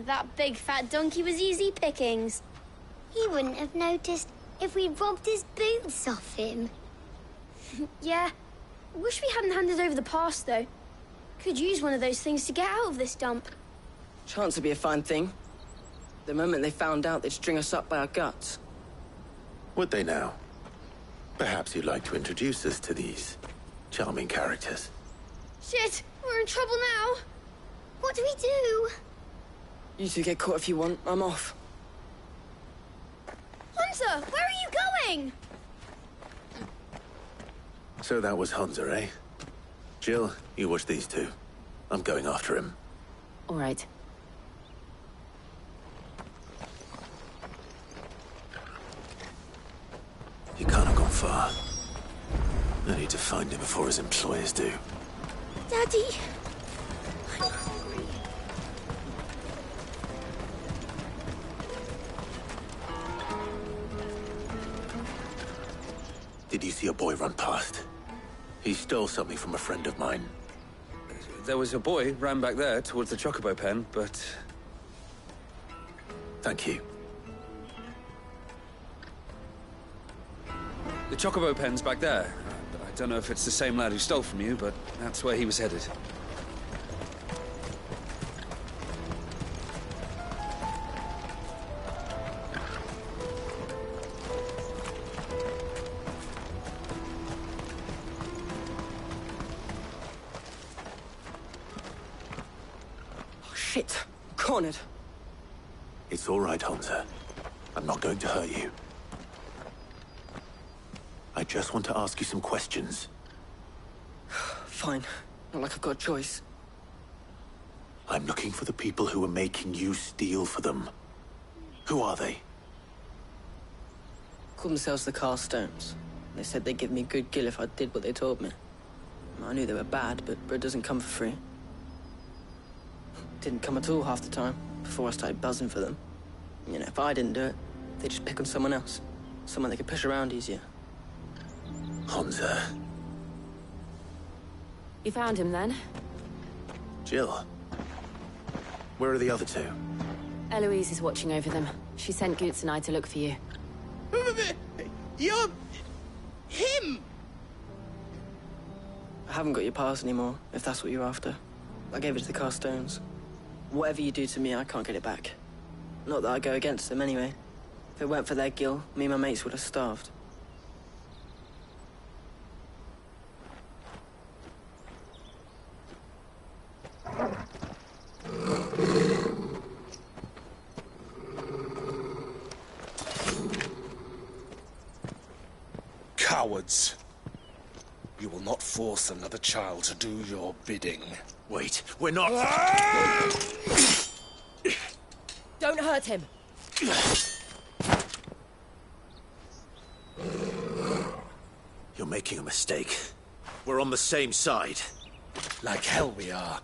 That big fat donkey was easy pickings. He wouldn't have noticed if we'd robbed his boots off him. Yeah. Wish we hadn't handed over the pass, though. Could use one of those things to get out of this dump. Chance would be a fine thing. The moment they found out, they'd string us up by our guts. Would they now? Perhaps you'd like to introduce us to these charming characters. Shit! We're in trouble now! What do we do? You two get caught if you want. I'm off. Hunter! Where are you going? So that was Hunter, eh? Jill, you watch these two. I'm going after him. All right. He can't have gone far. I need to find him before his employers do. Daddy! I'm hungry. Did you see a boy run past? He stole something from a friend of mine. There was a boy ran back there towards the chocobo pen, but... Thank you. The chocobo pen's back there. I don't know if it's the same lad who stole from you, but that's where he was headed. Shit. Cornered. It's all right, Hansa. I'm not going to hurt you. I just want to ask you some questions. Fine. Not like I've got a choice. I'm looking for the people who are making you steal for them. Who are they? Called themselves the Carstones. They said they'd give me good gill if I did what they told me. I knew they were bad, but bread doesn't come for free. Didn't come at all half the time, before I started buzzing for them. You know, if I didn't do it, they'd just pick on someone else. Someone they could push around easier. Hansa. You found him, then? Jill. Where are the other two? Eloise is watching over them. She sent Goots and I to look for you. You're... him! I haven't got your pass anymore, if that's what you're after. I gave it to the Carstones. Whatever you do to me, I can't get it back. Not that I go against them, anyway. If it weren't for their gill, me and my mates would have starved. Cowards. You will not force another child to do your bidding. Wait, we're not... Don't hurt him. You're making a mistake. We're on the same side. Like hell we are.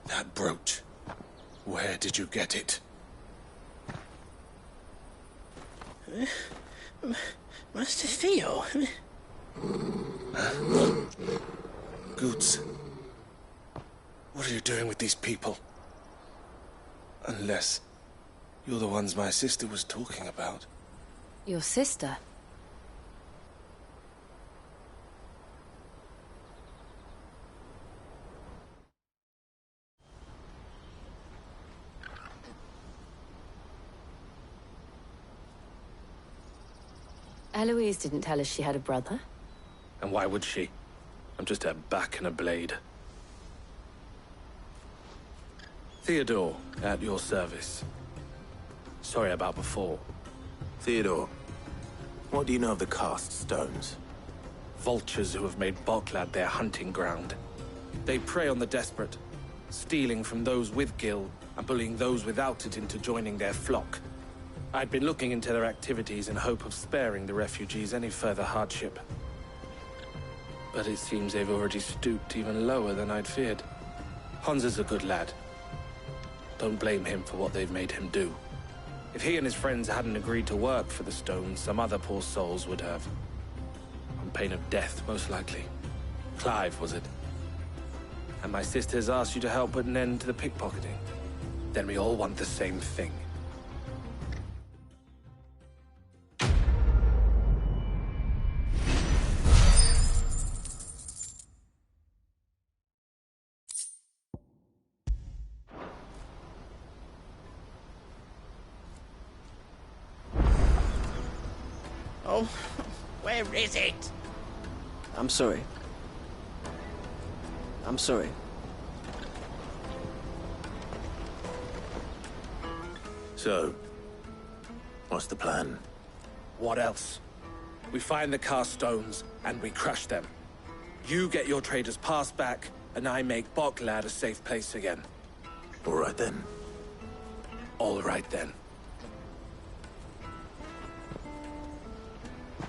That brooch. Where did you get it? Master Theo? Goots. What are you doing with these people? Unless you're the ones my sister was talking about. Your sister? Eloise didn't tell us she had a brother. And why would she? I'm just her back and a blade. Theodore, at your service. Sorry about before. Theodore, what do you know of the cast stones? Vultures who have made Boklad their hunting ground. They prey on the desperate, stealing from those with gil and bullying those without it into joining their flock. I'd been looking into their activities in hope of sparing the refugees any further hardship. But it seems they've already stooped even lower than I'd feared. Hans is a good lad. Don't blame him for what they've made him do. If he and his friends hadn't agreed to work for the stones, some other poor souls would have. On pain of death, most likely. Clive, was it? And my sisters asked you to help put an end to the pickpocketing. Then we all want the same thing. Oh, where is it? I'm sorry. I'm sorry. So, what's the plan? What else? We find the cast stones, and we crush them. You get your trader's pass back, and I make Boklad a safe place again. All right then. All right then.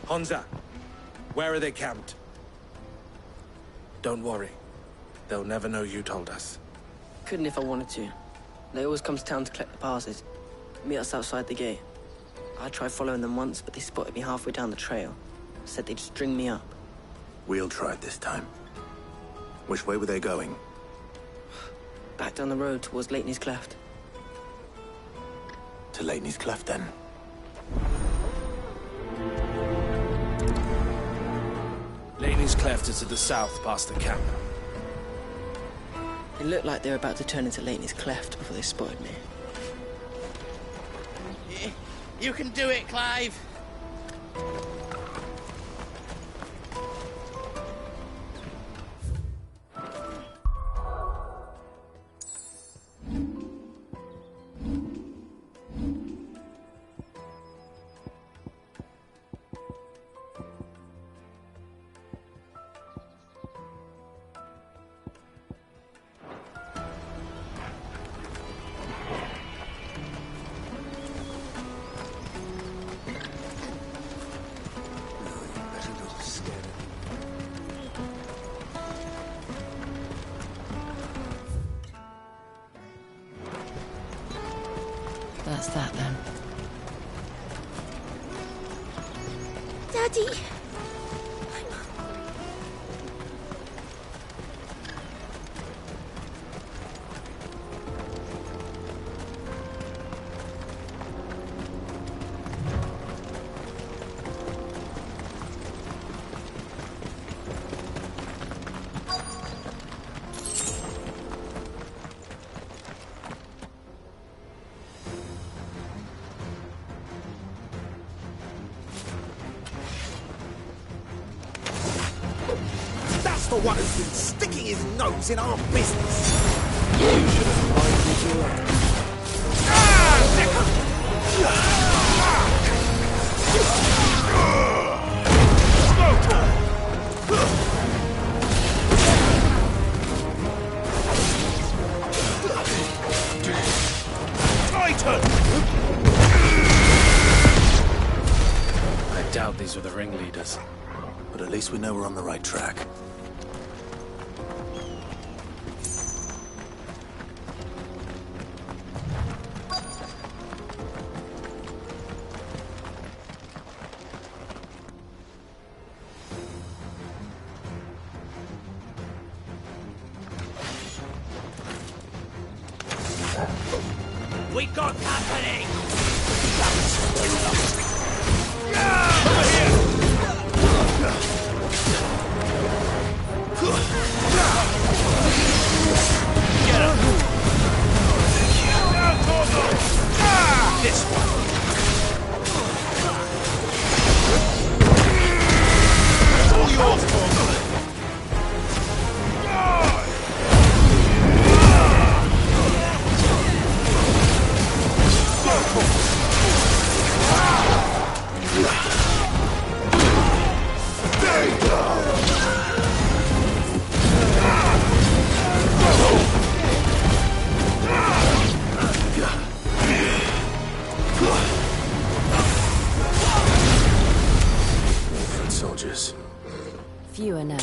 Hansa, where are they camped? Don't worry. They'll never know you told us. Couldn't if I wanted to. They always come to town to collect the passes. Meet us outside the gate. I tried following them once, but they spotted me halfway down the trail. Said they'd string me up. We'll try it this time. Which way were they going? Back down the road towards Lateney's Cleft. To Lateney's Cleft, then. Lateney's Cleft is to the south, past the camp. It looked like they were about to turn into Lateney's Cleft before they spotted me. You can do it, Clive. That's that then. Daddy! That's the one who's been sticking his nose in our business. You should have invited me to Titan! I doubt these were the ringleaders. But at least we know we're on the right track. We got company! This one. All yours, Torgal. Soldiers. Fewer now.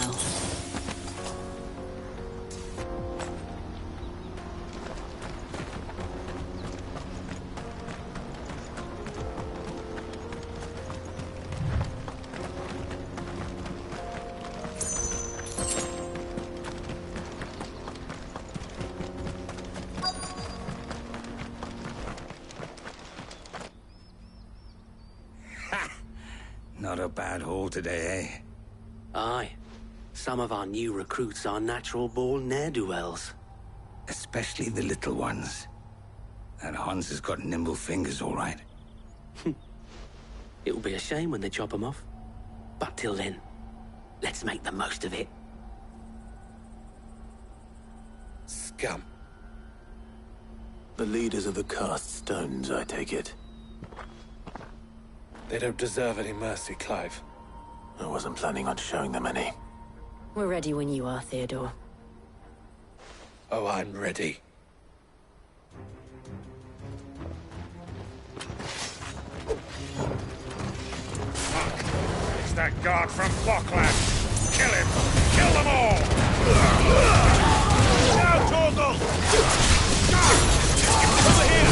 Not a bad haul today, eh? Aye. Some of our new recruits are natural-born ne'er-do-wells. Especially the little ones. That Hans has got nimble fingers, all right. It will be a shame when they chop them off. But till then, let's make the most of it. Scum. The leaders of the cast stones, I take it. They don't deserve any mercy, Clive. I wasn't planning on showing them any. We're ready when you are, Theodore. Oh, I'm ready. It's that guard from Bocklad. Kill him! Kill them all! Now, Torgal! Over here!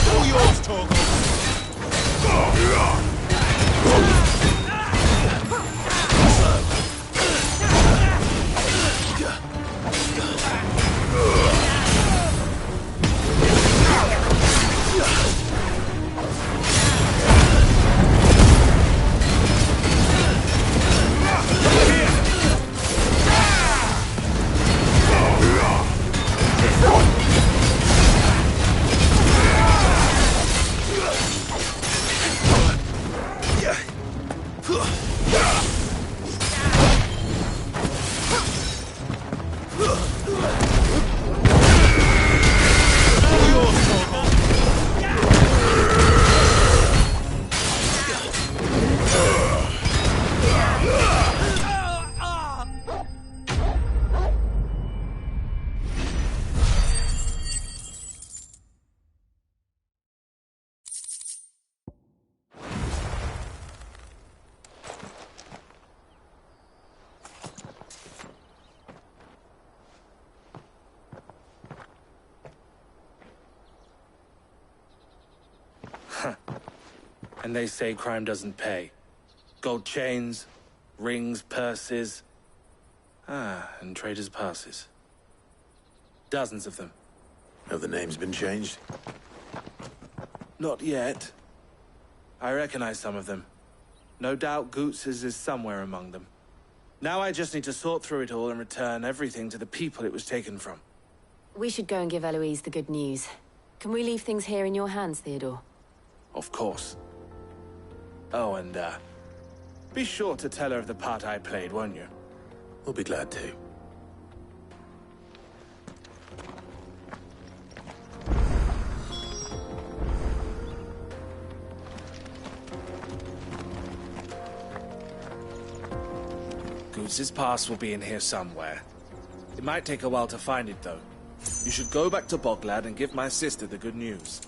All yours, Torgal! And they say crime doesn't pay. Gold chains, rings, purses. And traders' passes. Dozens of them. Have the names been changed? Not yet. I recognize some of them. No doubt Goots's is somewhere among them. Now I just need to sort through it all and return everything to the people it was taken from. We should go and give Eloise the good news. Can we leave things here in your hands, Theodore? Of course. Oh, and, be sure to tell her of the part I played, won't you? We'll be glad to. Goots's pass will be in here somewhere. It might take a while to find it, though. You should go back to Boglad and give my sister the good news.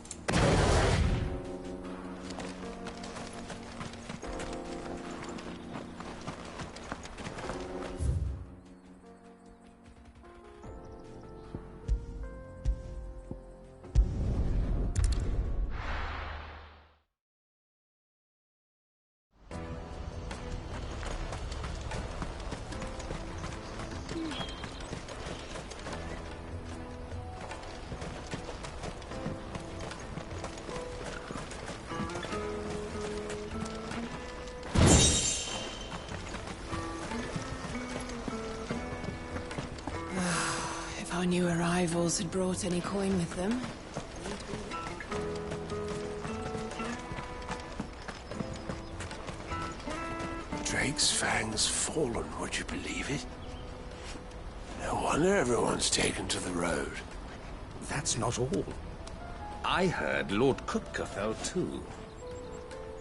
If our new arrivals had brought any coin with them. Drake's Fang's fallen, would you believe it? No wonder everyone's taken to the road. That's not all. I heard Lord Kutka fell too.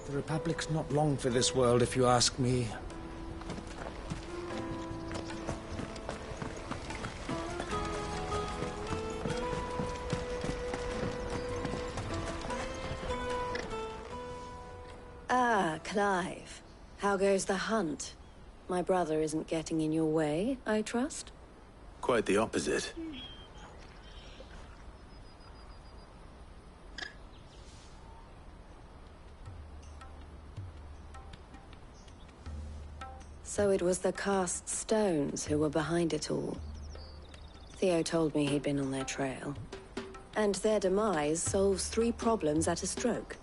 The Republic's not long for this world, if you ask me. Ah, Clive. How goes the hunt? My brother isn't getting in your way, I trust? Quite the opposite. So it was the cast stones who were behind it all. Theo told me he'd been on their trail. And their demise solves 3 problems at a stroke.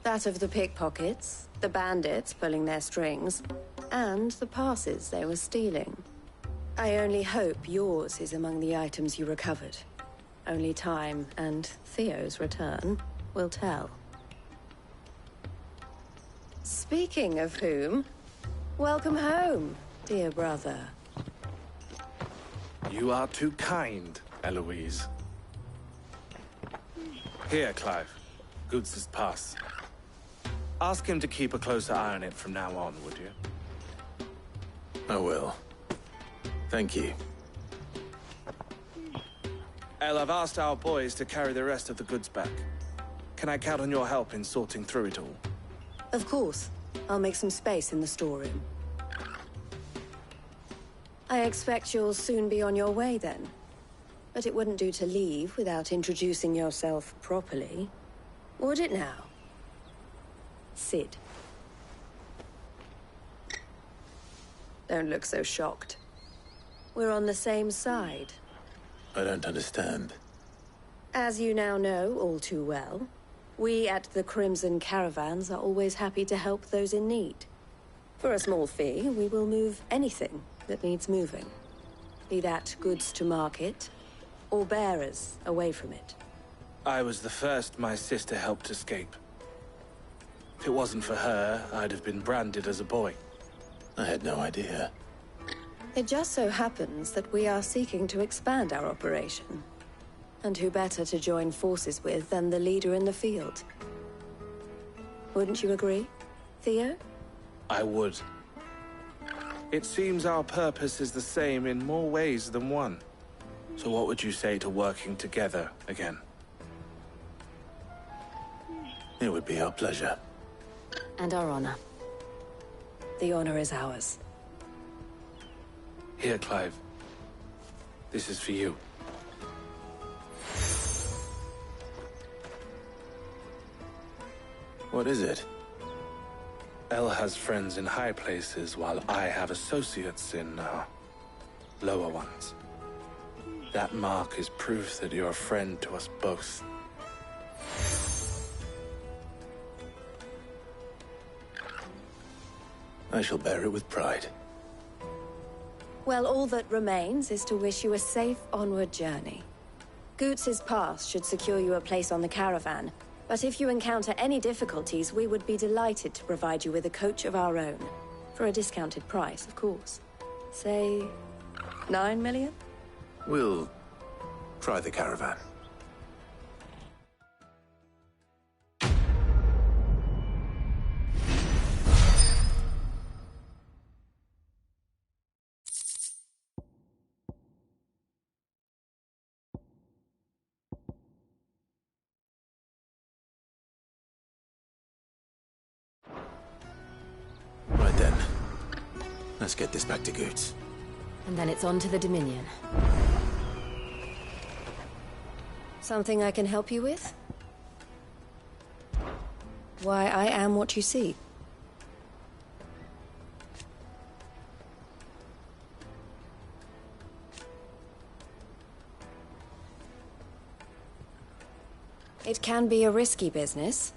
That of the pickpockets, the bandits pulling their strings, and the passes they were stealing. I only hope yours is among the items you recovered. Only time and Theo's return will tell. Speaking of whom, welcome home, dear brother. You are too kind, Eloise. Here, Clive. Goots's pass. Ask him to keep a closer eye on it from now on, would you? I will. Thank you. El, I've asked our boys to carry the rest of the goods back. Can I count on your help in sorting through it all? Of course. I'll make some space in the storeroom. I expect you'll soon be on your way then. But it wouldn't do to leave without introducing yourself properly. Would it now? Sid. Don't look so shocked. We're on the same side. I don't understand. As you now know all too well, we at the Crimson Caravans are always happy to help those in need. For a small fee, we will move anything that needs moving. Be that goods to market, or bearers away from it. I was the first my sister helped escape. If it wasn't for her, I'd have been branded as a boy. I had no idea. It just so happens that we are seeking to expand our operation. And who better to join forces with than the leader in the field? Wouldn't you agree, Theo? I would. It seems our purpose is the same in more ways than one. So what would you say to working together again? It would be our pleasure. And our honor. The honor is ours. Here, Clive. This is for you. What is it? El has friends in high places, while I have associates in, lower ones. That mark is proof that you're a friend to us both. I shall bear it with pride. Well, all that remains is to wish you a safe onward journey. Goots's pass should secure you a place on the caravan, but if you encounter any difficulties, we would be delighted to provide you with a coach of our own. For a discounted price, of course. Say, 9 million? We'll try the caravan. Right then. Let's get this back to Goots. And then it's on to the Dominion. Something I can help you with? Why, I am what you see. It can be a risky business.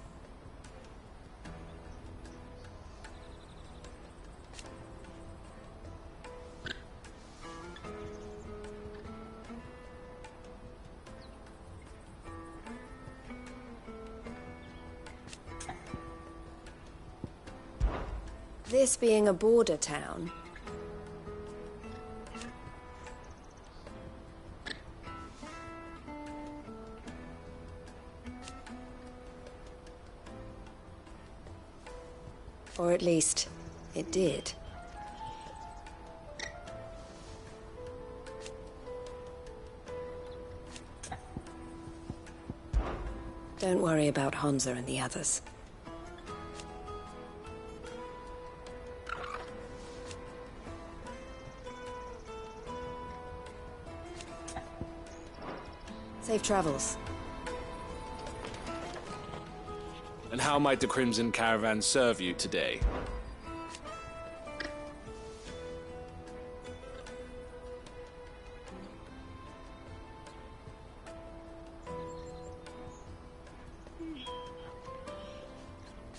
This being a border town, or at least, it did. Don't worry about Hansa and the others. Safe travels. And how might the Crimson Caravan serve you today?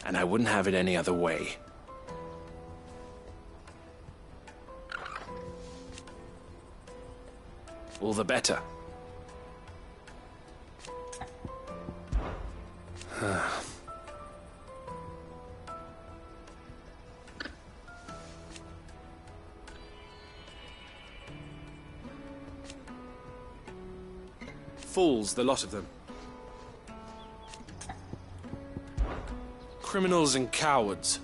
And I wouldn't have it any other way. All the better. Fools, the lot of them. Criminals and cowards.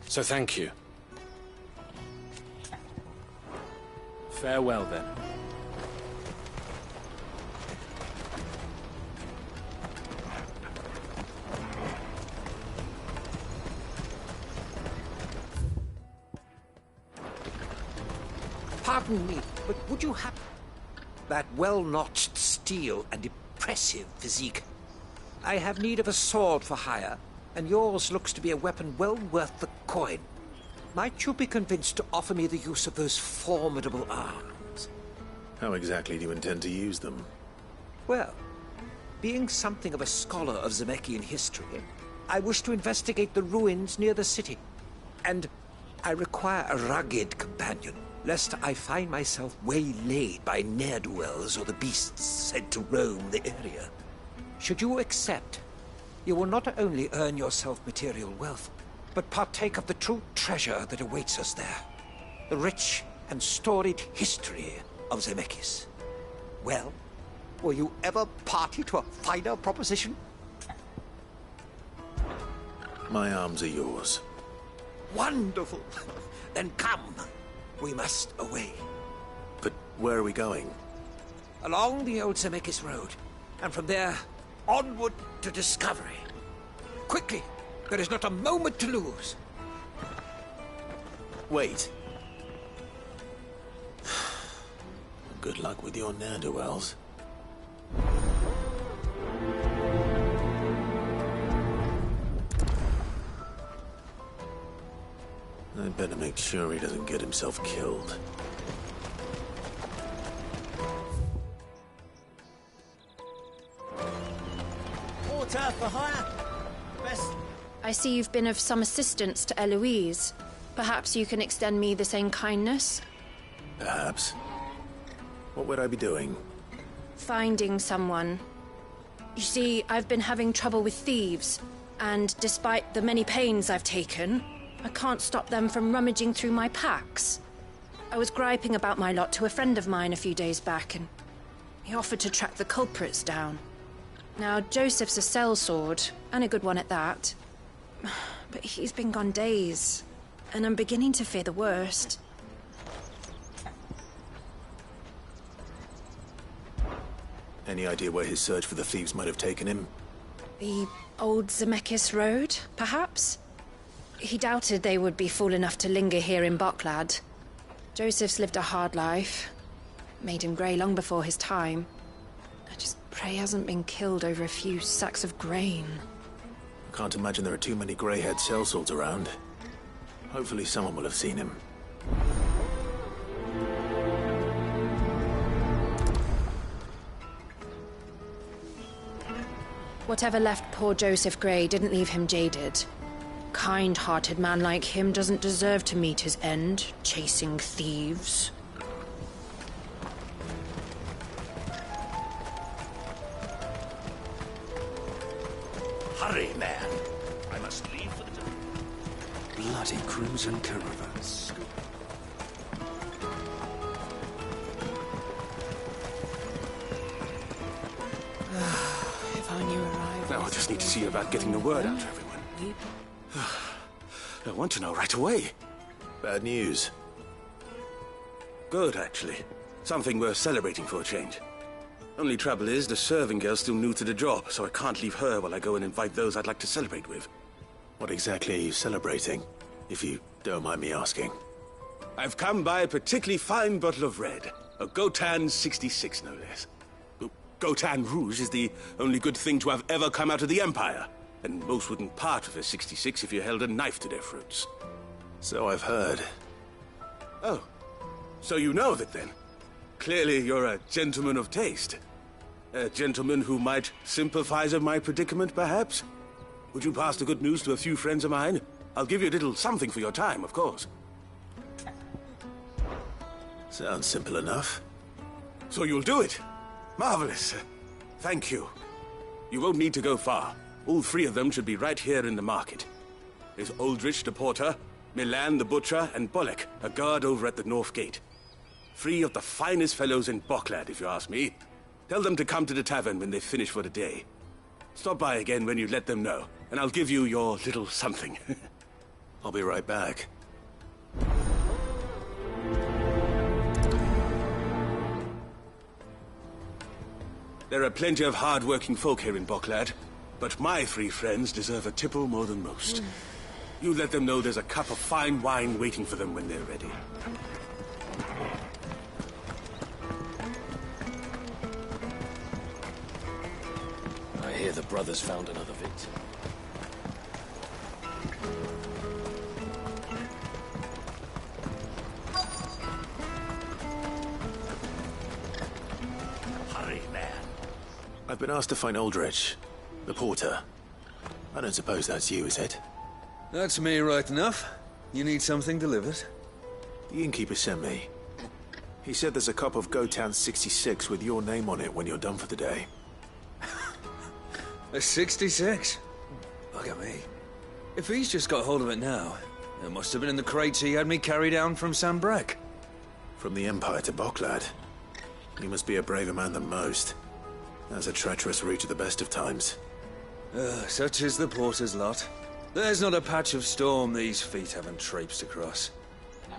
So thank you. Farewell, then. Pardon me, but would you have that well-notched steel and impressive physique? I have need of a sword for hire, and yours looks to be a weapon well worth the coin. Might you be convinced to offer me the use of those formidable arms? How exactly do you intend to use them? Well, being something of a scholar of Zemeckis history, I wish to investigate the ruins near the city. And I require a rugged companion, lest I find myself waylaid by ne'er-do-wells or the beasts said to roam the area. Should you accept, you will not only earn yourself material wealth, but partake of the true treasure that awaits us there. The rich and storied history of Zemeckis. Well, were you ever party to a finer proposition? My arms are yours. Wonderful! Then come. We must away. But where are we going? Along the old Zemeckis Road, and from there, onward to discovery. Quickly! There is not a moment to lose. Wait. Good luck with your ne'er-do-wells. I'd better make sure he doesn't get himself killed. Water for hire. Best. I see you've been of some assistance to Eloise. Perhaps you can extend me the same kindness? Perhaps. What would I be doing? Finding someone. You see, I've been having trouble with thieves, and despite the many pains I've taken, I can't stop them from rummaging through my packs. I was griping about my lot to a friend of mine a few days back, and he offered to track the culprits down. Now, Joseph's a sellsword, and a good one at that. But he's been gone days, and I'm beginning to fear the worst. Any idea where his search for the thieves might have taken him? The old Zemeckis Road, perhaps? He doubted they would be fool enough to linger here in Boklad. Joseph's lived a hard life. Made him grey long before his time. I just pray he hasn't been killed over a few sacks of grain. Can't imagine there are too many grey-haired sellswords around. Hopefully someone will have seen him. Whatever left poor Joseph Grey didn't leave him jaded. Kind-hearted man like him doesn't deserve to meet his end, chasing thieves. Hurry, man. I must leave for the... Bloody crimson caravans. If I knew arrival... Now I just need to see about getting the word out to everyone. I want to know right away. Bad news. Good, actually. Something worth celebrating for a change. Only trouble is, the serving girl's still new to the job, so I can't leave her while I go and invite those I'd like to celebrate with. What exactly are you celebrating, if you don't mind me asking? I've come by a particularly fine bottle of red. A Gotan 66, no less. Gotan Rouge is the only good thing to have ever come out of the Empire. And most wouldn't part with a 66 if you held a knife to their throats. So I've heard. Oh, so you know that then? Clearly you're a gentleman of taste. A gentleman who might sympathize with my predicament, perhaps? Would you pass the good news to a few friends of mine? I'll give you a little something for your time, of course. Sounds simple enough. So you'll do it? Marvelous. Thank you. You won't need to go far. All three of them should be right here in the market. There's Aldrich the porter, Milan the butcher, and Bolek, a guard over at the north gate. Three of the finest fellows in Boklad, if you ask me. Tell them to come to the tavern when they've finished for the day. Stop by again when you let them know, and I'll give you your little something. I'll be right back. There are plenty of hard-working folk here in Boklad, but my three friends deserve a tipple more than most. You let them know there's a cup of fine wine waiting for them when they're ready. I hear the brothers found another victim. Hurry, man. I've been asked to find Aldrich, the porter. I don't suppose that's you, is it? That's me right enough. You need something delivered? The innkeeper sent me. He said there's a cup of Gotan 66 with your name on it when you're done for the day. A 66? Look at me. If he's just got hold of it now, it must have been in the crates he had me carry down from Sambrek. From the Empire to Boklad. You must be a braver man than most. That's a treacherous route at the best of times. Such is the porter's lot. There's not a patch of storm these feet haven't traipsed across.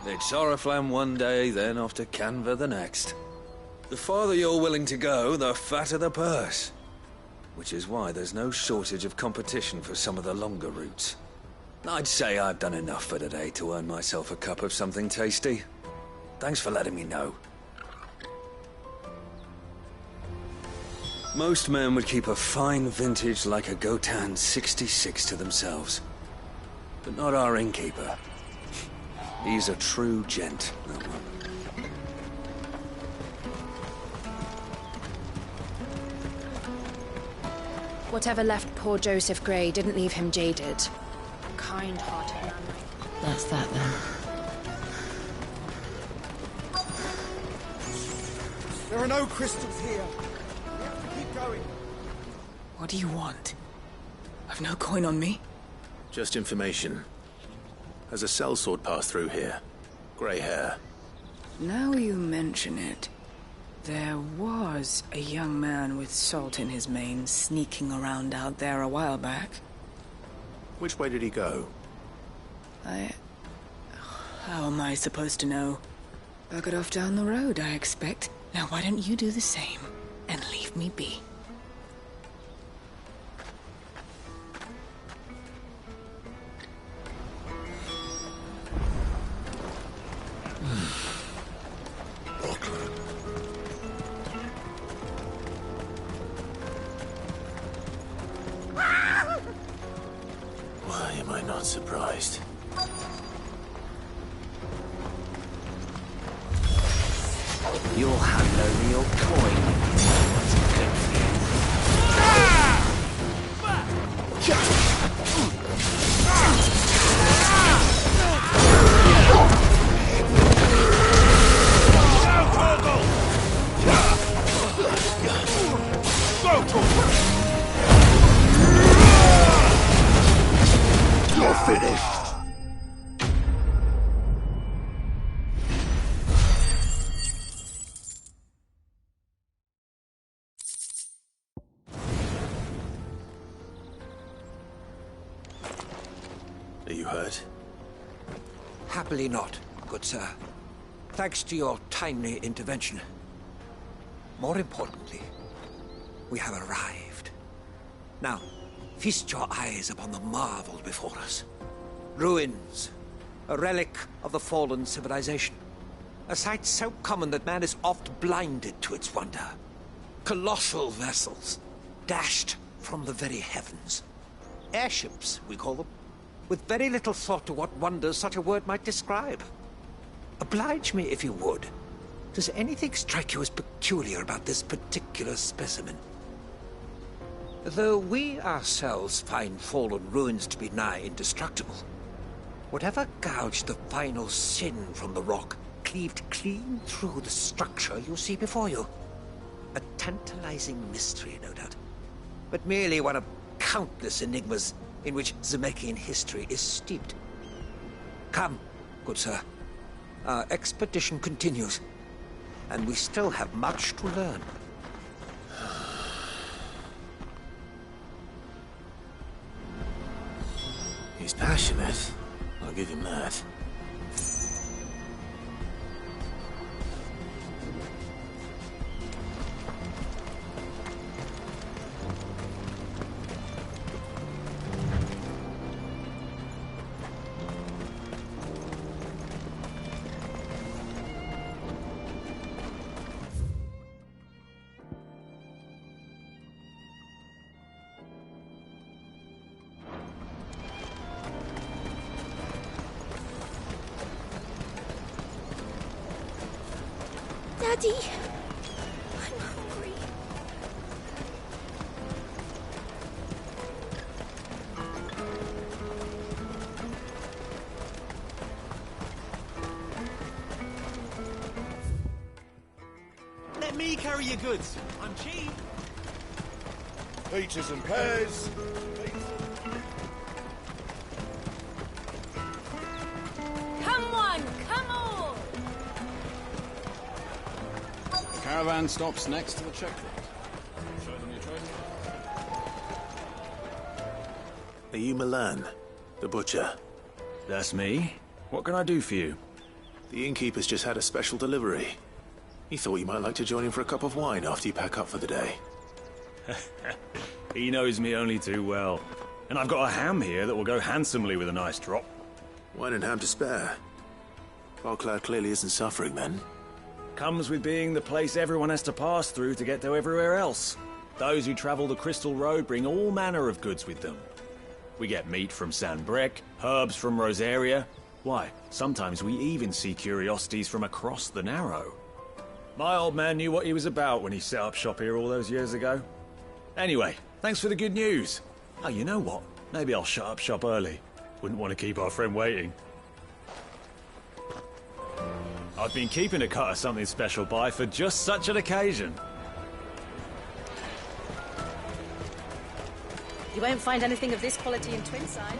It's Oriflamme one day, then off to Canva the next. The farther you're willing to go, the fatter the purse. Which is why there's no shortage of competition for some of the longer routes. I'd say I've done enough for today to earn myself a cup of something tasty. Thanks for letting me know. Most men would keep a fine vintage like a Gotan 66 to themselves. But not our innkeeper. He's a true gent, that one. Whatever left poor Joseph Grey didn't leave him jaded. A kind-hearted man like... That's that, then. There are no crystals here. We have to keep going. What do you want? I've no coin on me. Just information. Has a sellsword passed through here? Grey hair. Now you mention it, there was a young man with salt in his mane sneaking around out there a while back. Which way did he go? How am I supposed to know? Buggered off down the road, I expect. Now why don't you do the same and leave me be? Why am I not surprised? You'll hand over your coin. You're finished. Are you hurt? Happily not, good sir. Thanks to your timely intervention. More importantly, we have arrived. Now, feast your eyes upon the marvel before us. Ruins, a relic of the fallen civilization. A sight so common that man is oft blinded to its wonder. Colossal vessels, dashed from the very heavens. Airships, we call them, with very little thought to what wonders such a word might describe. Oblige me if you would. Does anything strike you as peculiar about this particular specimen? Though we ourselves find fallen ruins to be nigh indestructible, whatever gouged the final sin from the rock cleaved clean through the structure you see before you. A tantalizing mystery, no doubt, but merely one of countless enigmas in which Zemeckyan history is steeped. Come, good sir. Our expedition continues, and we still have much to learn. He's passionate. I'll give him that. Daddy, I'm hungry. Let me carry your goods. I'm cheap. Peaches and pears. Come on, come on! The caravan stops next to the checkpoint. Show them your choice. Are you Milan, the butcher? That's me. What can I do for you? The innkeeper's just had a special delivery. He thought you might like to join him for a cup of wine after you pack up for the day. He knows me only too well. And I've got a ham here that will go handsomely with a nice drop. Wine and ham to spare. Barclad clearly isn't suffering, then. Comes with being the place everyone has to pass through to get to everywhere else. Those who travel the Crystal Road bring all manner of goods with them. We get meat from San Brec, herbs from Rosaria, Why, sometimes we even see curiosities from across the Narrow. My old man knew what he was about when he set up shop here all those years ago. Anyway, thanks for the good news. Oh, you know what? Maybe I'll shut up shop early. Wouldn't want to keep our friend waiting. I've been keeping a cut of something special by for just such an occasion. You won't find anything of this quality in Twinside.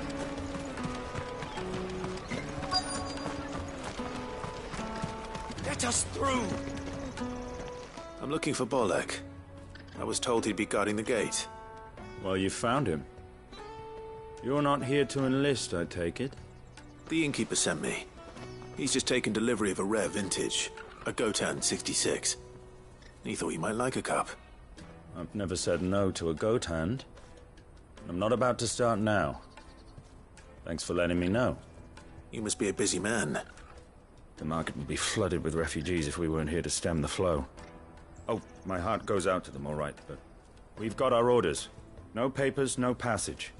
Let us through! I'm looking for Bolek. I was told he'd be guarding the gate. Well, you found him. You're not here to enlist, I take it? The innkeeper sent me. He's just taken delivery of a rare vintage, a Gotan 66. He thought you might like a cup. I've never said no to a goat hand. I'm not about to start now. Thanks for letting me know. You must be a busy man. The market would be flooded with refugees if we weren't here to stem the flow. Oh, my heart goes out to them, all right, but we've got our orders. No papers, no passage.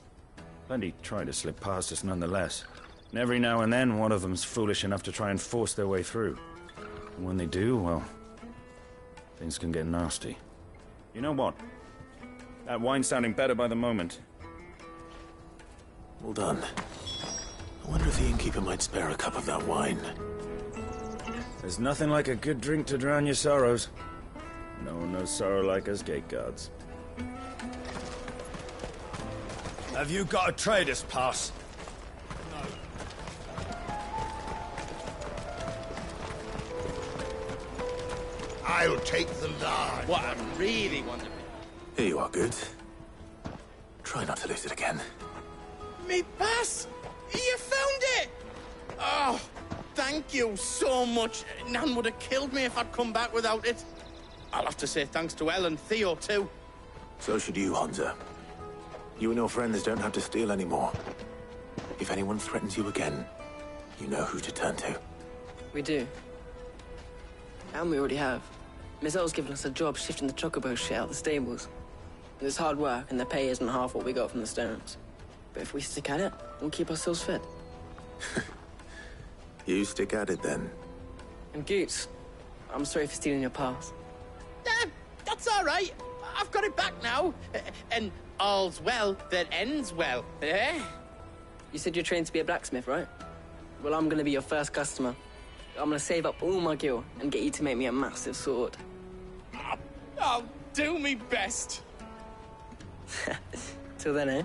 Plenty try to slip past us nonetheless. And every now and then, one of them's foolish enough to try and force their way through. And when they do, well, things can get nasty. You know what? That wine's sounding better by the moment. Well done. I wonder if the innkeeper might spare a cup of that wine. There's nothing like a good drink to drown your sorrows. No one knows sorrow like us gate guards. Have you got a trader's pass? I'll take the large. What I really want to be. Here you are, good. Try not to lose it again. Me pass! You found it! Oh, thank you so much. Nan would have killed me if I'd come back without it. I'll have to say thanks to Elle and Theo, too. So should you, Honza. You and your friends don't have to steal anymore. If anyone threatens you again, you know who to turn to. We do. And we already have. Miss Elle's given us a job shifting the chocobo shit out the stables. It's hard work, and the pay isn't half what we got from the Stones. But if we stick at it, we'll keep ourselves fit. You stick at it, then. And Goots, I'm sorry for stealing your pass. That's all right. I've got it back now. And all's well that ends well, eh? You said you're trained to be a blacksmith, right? Well, I'm gonna be your first customer. I'm gonna save up all my gil and get you to make me a massive sword. I'll do me best. Till then, eh?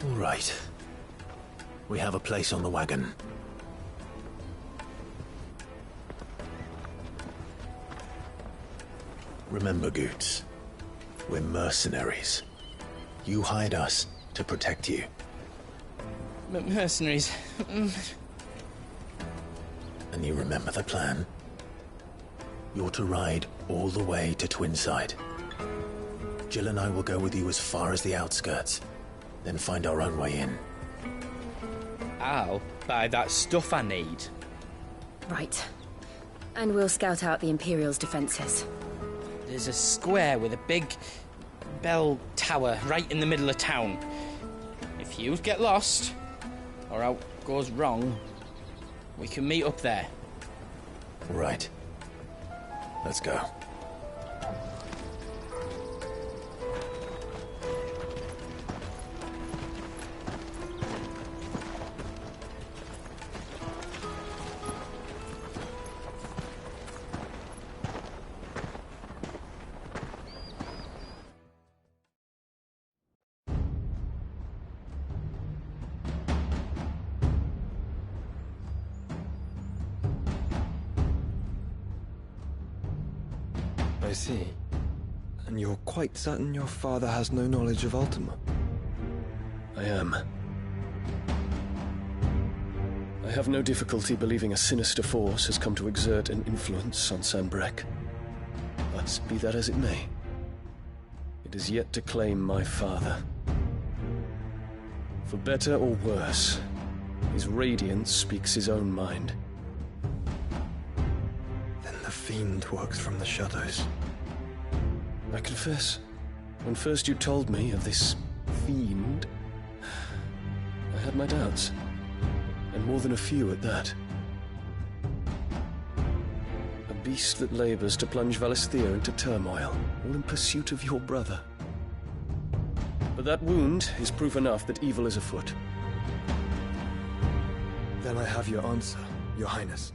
All right. We have a place on the wagon. Remember, Goots, we're mercenaries. You hired us to protect you. Mercenaries. And you remember the plan? You're to ride all the way to Twinside. Jill and I will go with you as far as the outskirts, then find our own way in. I'll buy that stuff I need. Right. And we'll scout out the Imperial's defenses. There's a square with a big bell tower right in the middle of town. If you get lost, or out goes wrong, we can meet up there. Right. Let's go. I see. And you're quite certain your father has no knowledge of Ultima? I am. I have no difficulty believing a sinister force has come to exert an influence on Sanbreque. But be that as it may, it is yet to claim my father. For better or worse, His radiance speaks his own mind. Then the fiend works from the shadows. I confess, when first you told me of this fiend, I had my doubts. And more than a few at that. A beast that labors to plunge Valisthea into turmoil, all in pursuit of your brother. But that wound is proof enough that evil is afoot. Then I have your answer, Your Highness.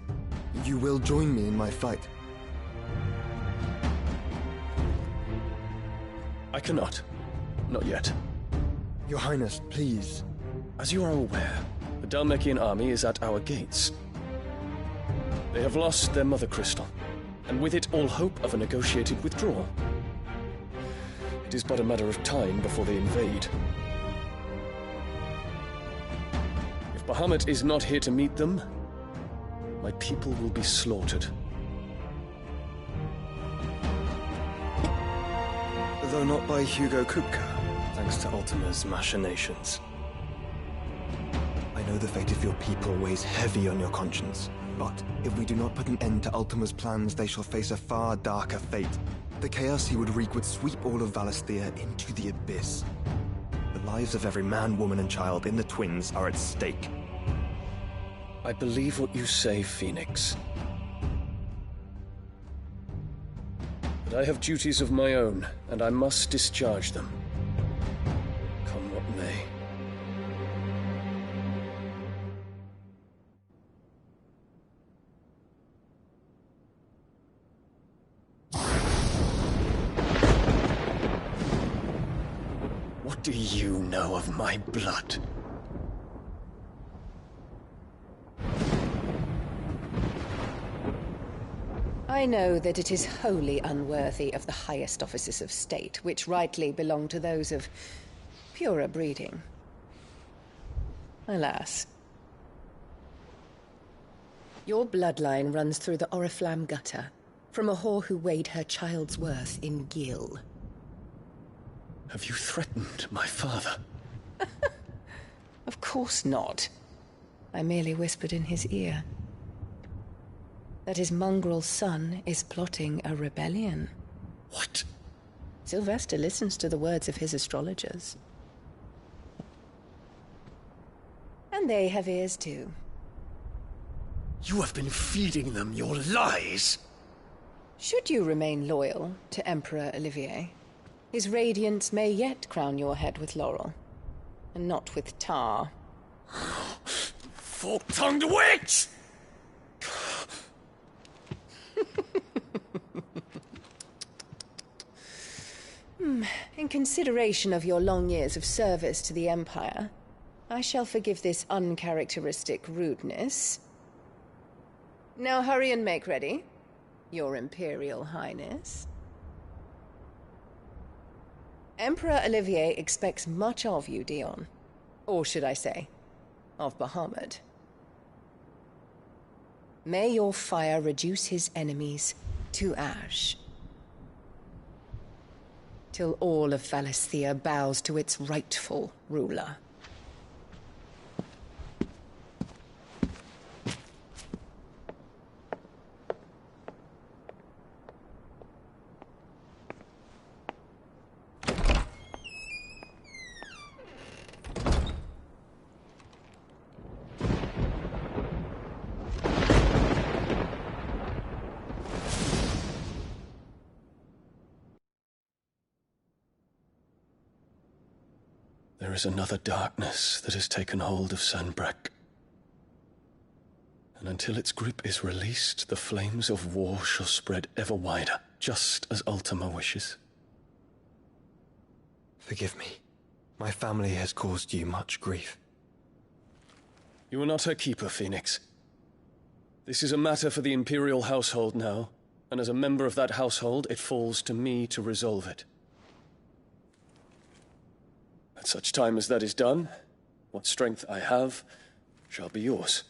You will join me in my fight. I cannot. Not yet. Your Highness, please. As you are aware, the Dhalmekian army is at our gates. They have lost their mother crystal, and with it all hope of a negotiated withdrawal. It is but a matter of time before they invade. If Bahamut is not here to meet them, my people will be slaughtered. Though not by Hugo Kupka, thanks to Ultima's machinations. I know the fate of your people weighs heavy on your conscience, but if we do not put an end to Ultima's plans, they shall face a far darker fate. The chaos he would wreak would sweep all of Valisthea into the abyss. The lives of every man, woman, and child in the Twins are at stake. I believe what you say, Phoenix. But I have duties of my own, and I must discharge them. Come what may. What do you know of my blood? I know that it is wholly unworthy of the highest offices of state, which rightly belong to those of purer breeding. Alas. Your bloodline runs through the Oriflamme gutter, from a whore who weighed her child's worth in gil. Have you threatened my father? Of course not. I merely whispered in his ear that his mongrel son is plotting a rebellion. What? Sylvester listens to the words of his astrologers. And they have ears too. You have been feeding them your lies! Should you remain loyal to Emperor Olivier, his radiance may yet crown your head with laurel, and not with tar. Fork-tongued witch! In consideration of your long years of service to the Empire, I shall forgive this uncharacteristic rudeness. Now hurry and make ready, Your Imperial Highness. Emperor Olivier expects much of you, Dion. Or should I say, of Bahamut. May your fire reduce his enemies to ash, till all of Valisthea bows to its rightful ruler. There is another darkness that has taken hold of Sanbreque. And until its grip is released, the flames of war shall spread ever wider, just as Ultima wishes. Forgive me. My family has caused you much grief. You are not her keeper, Phoenix. This is a matter for the Imperial household now, and as a member of that household, it falls to me to resolve it. At such time as that is done, what strength I have shall be yours.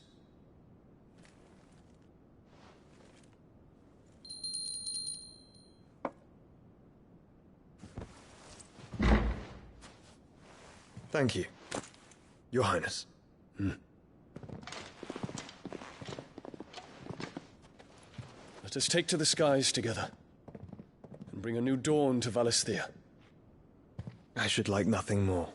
Thank you, Your Highness. Let us take to the skies together, and bring a new dawn to Valisthea. I should like nothing more.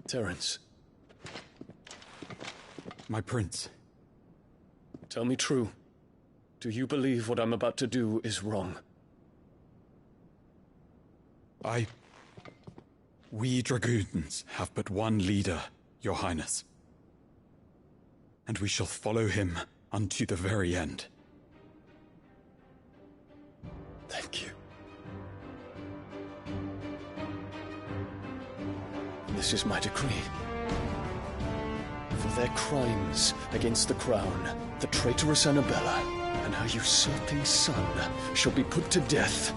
Terence. My prince. Tell me true. Do you believe what I'm about to do is wrong? We dragoons have but one leader, Your Highness. And we shall follow him unto the very end. Thank you. This is my decree. For their crimes against the crown, the traitorous Annabella and her usurping son shall be put to death,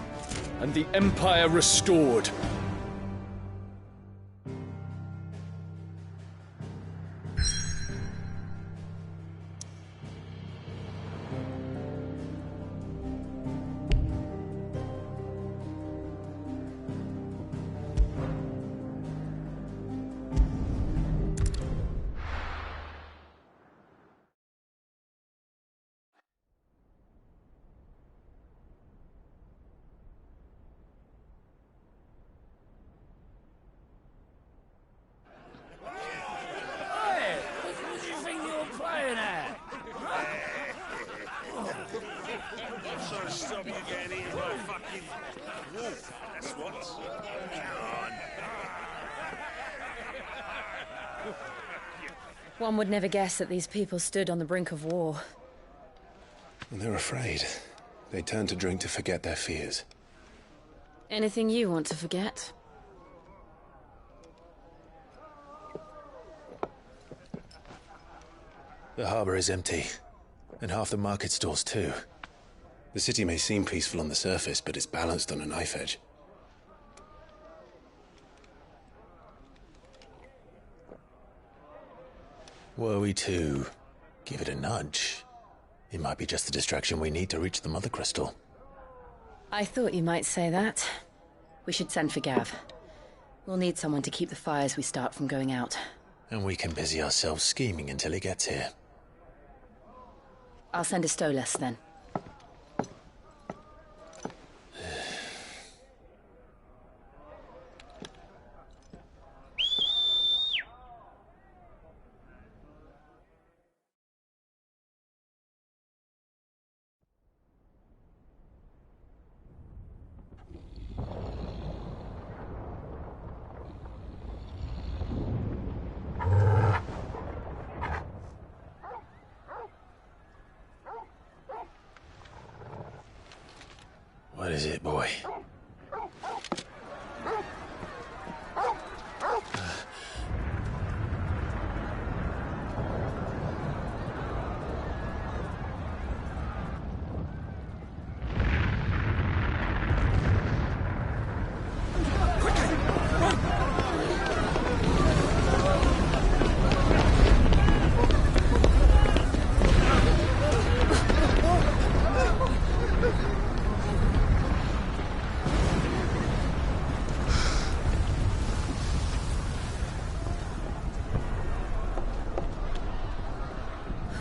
and the Empire restored. One would never guess that these people stood on the brink of war. They're afraid. They turn to drink to forget their fears. Anything you want to forget? The harbor is empty, and half the market stalls too. The city may seem peaceful on the surface, but it's balanced on a knife edge. Were we to give it a nudge, it might be just the distraction we need to reach the Mother Crystal. I thought you might say that. We should send for Gav. We'll need someone to keep the fires we start from going out. And we can busy ourselves scheming until he gets here. I'll send a Stolas then. What is it, boy?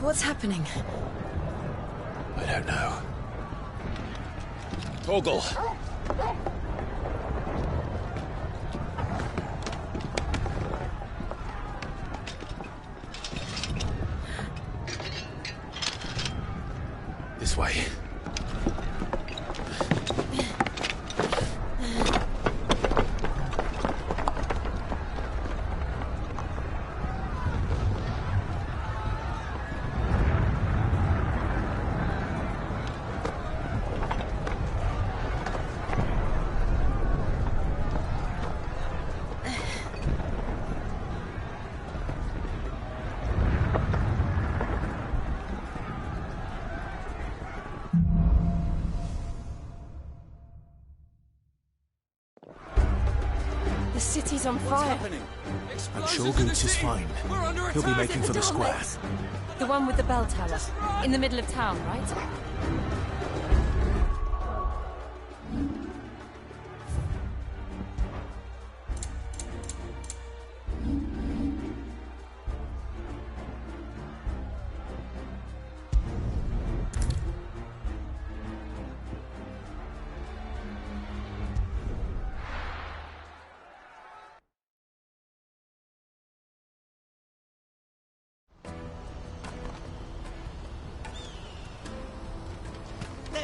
What's happening? I don't know. Torgal! This way. The city's on fire. I'm sure Goots is fine. He'll be making for the square. The one with the bell tower. In the middle of town, right?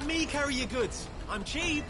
me carry your goods. I'm cheap.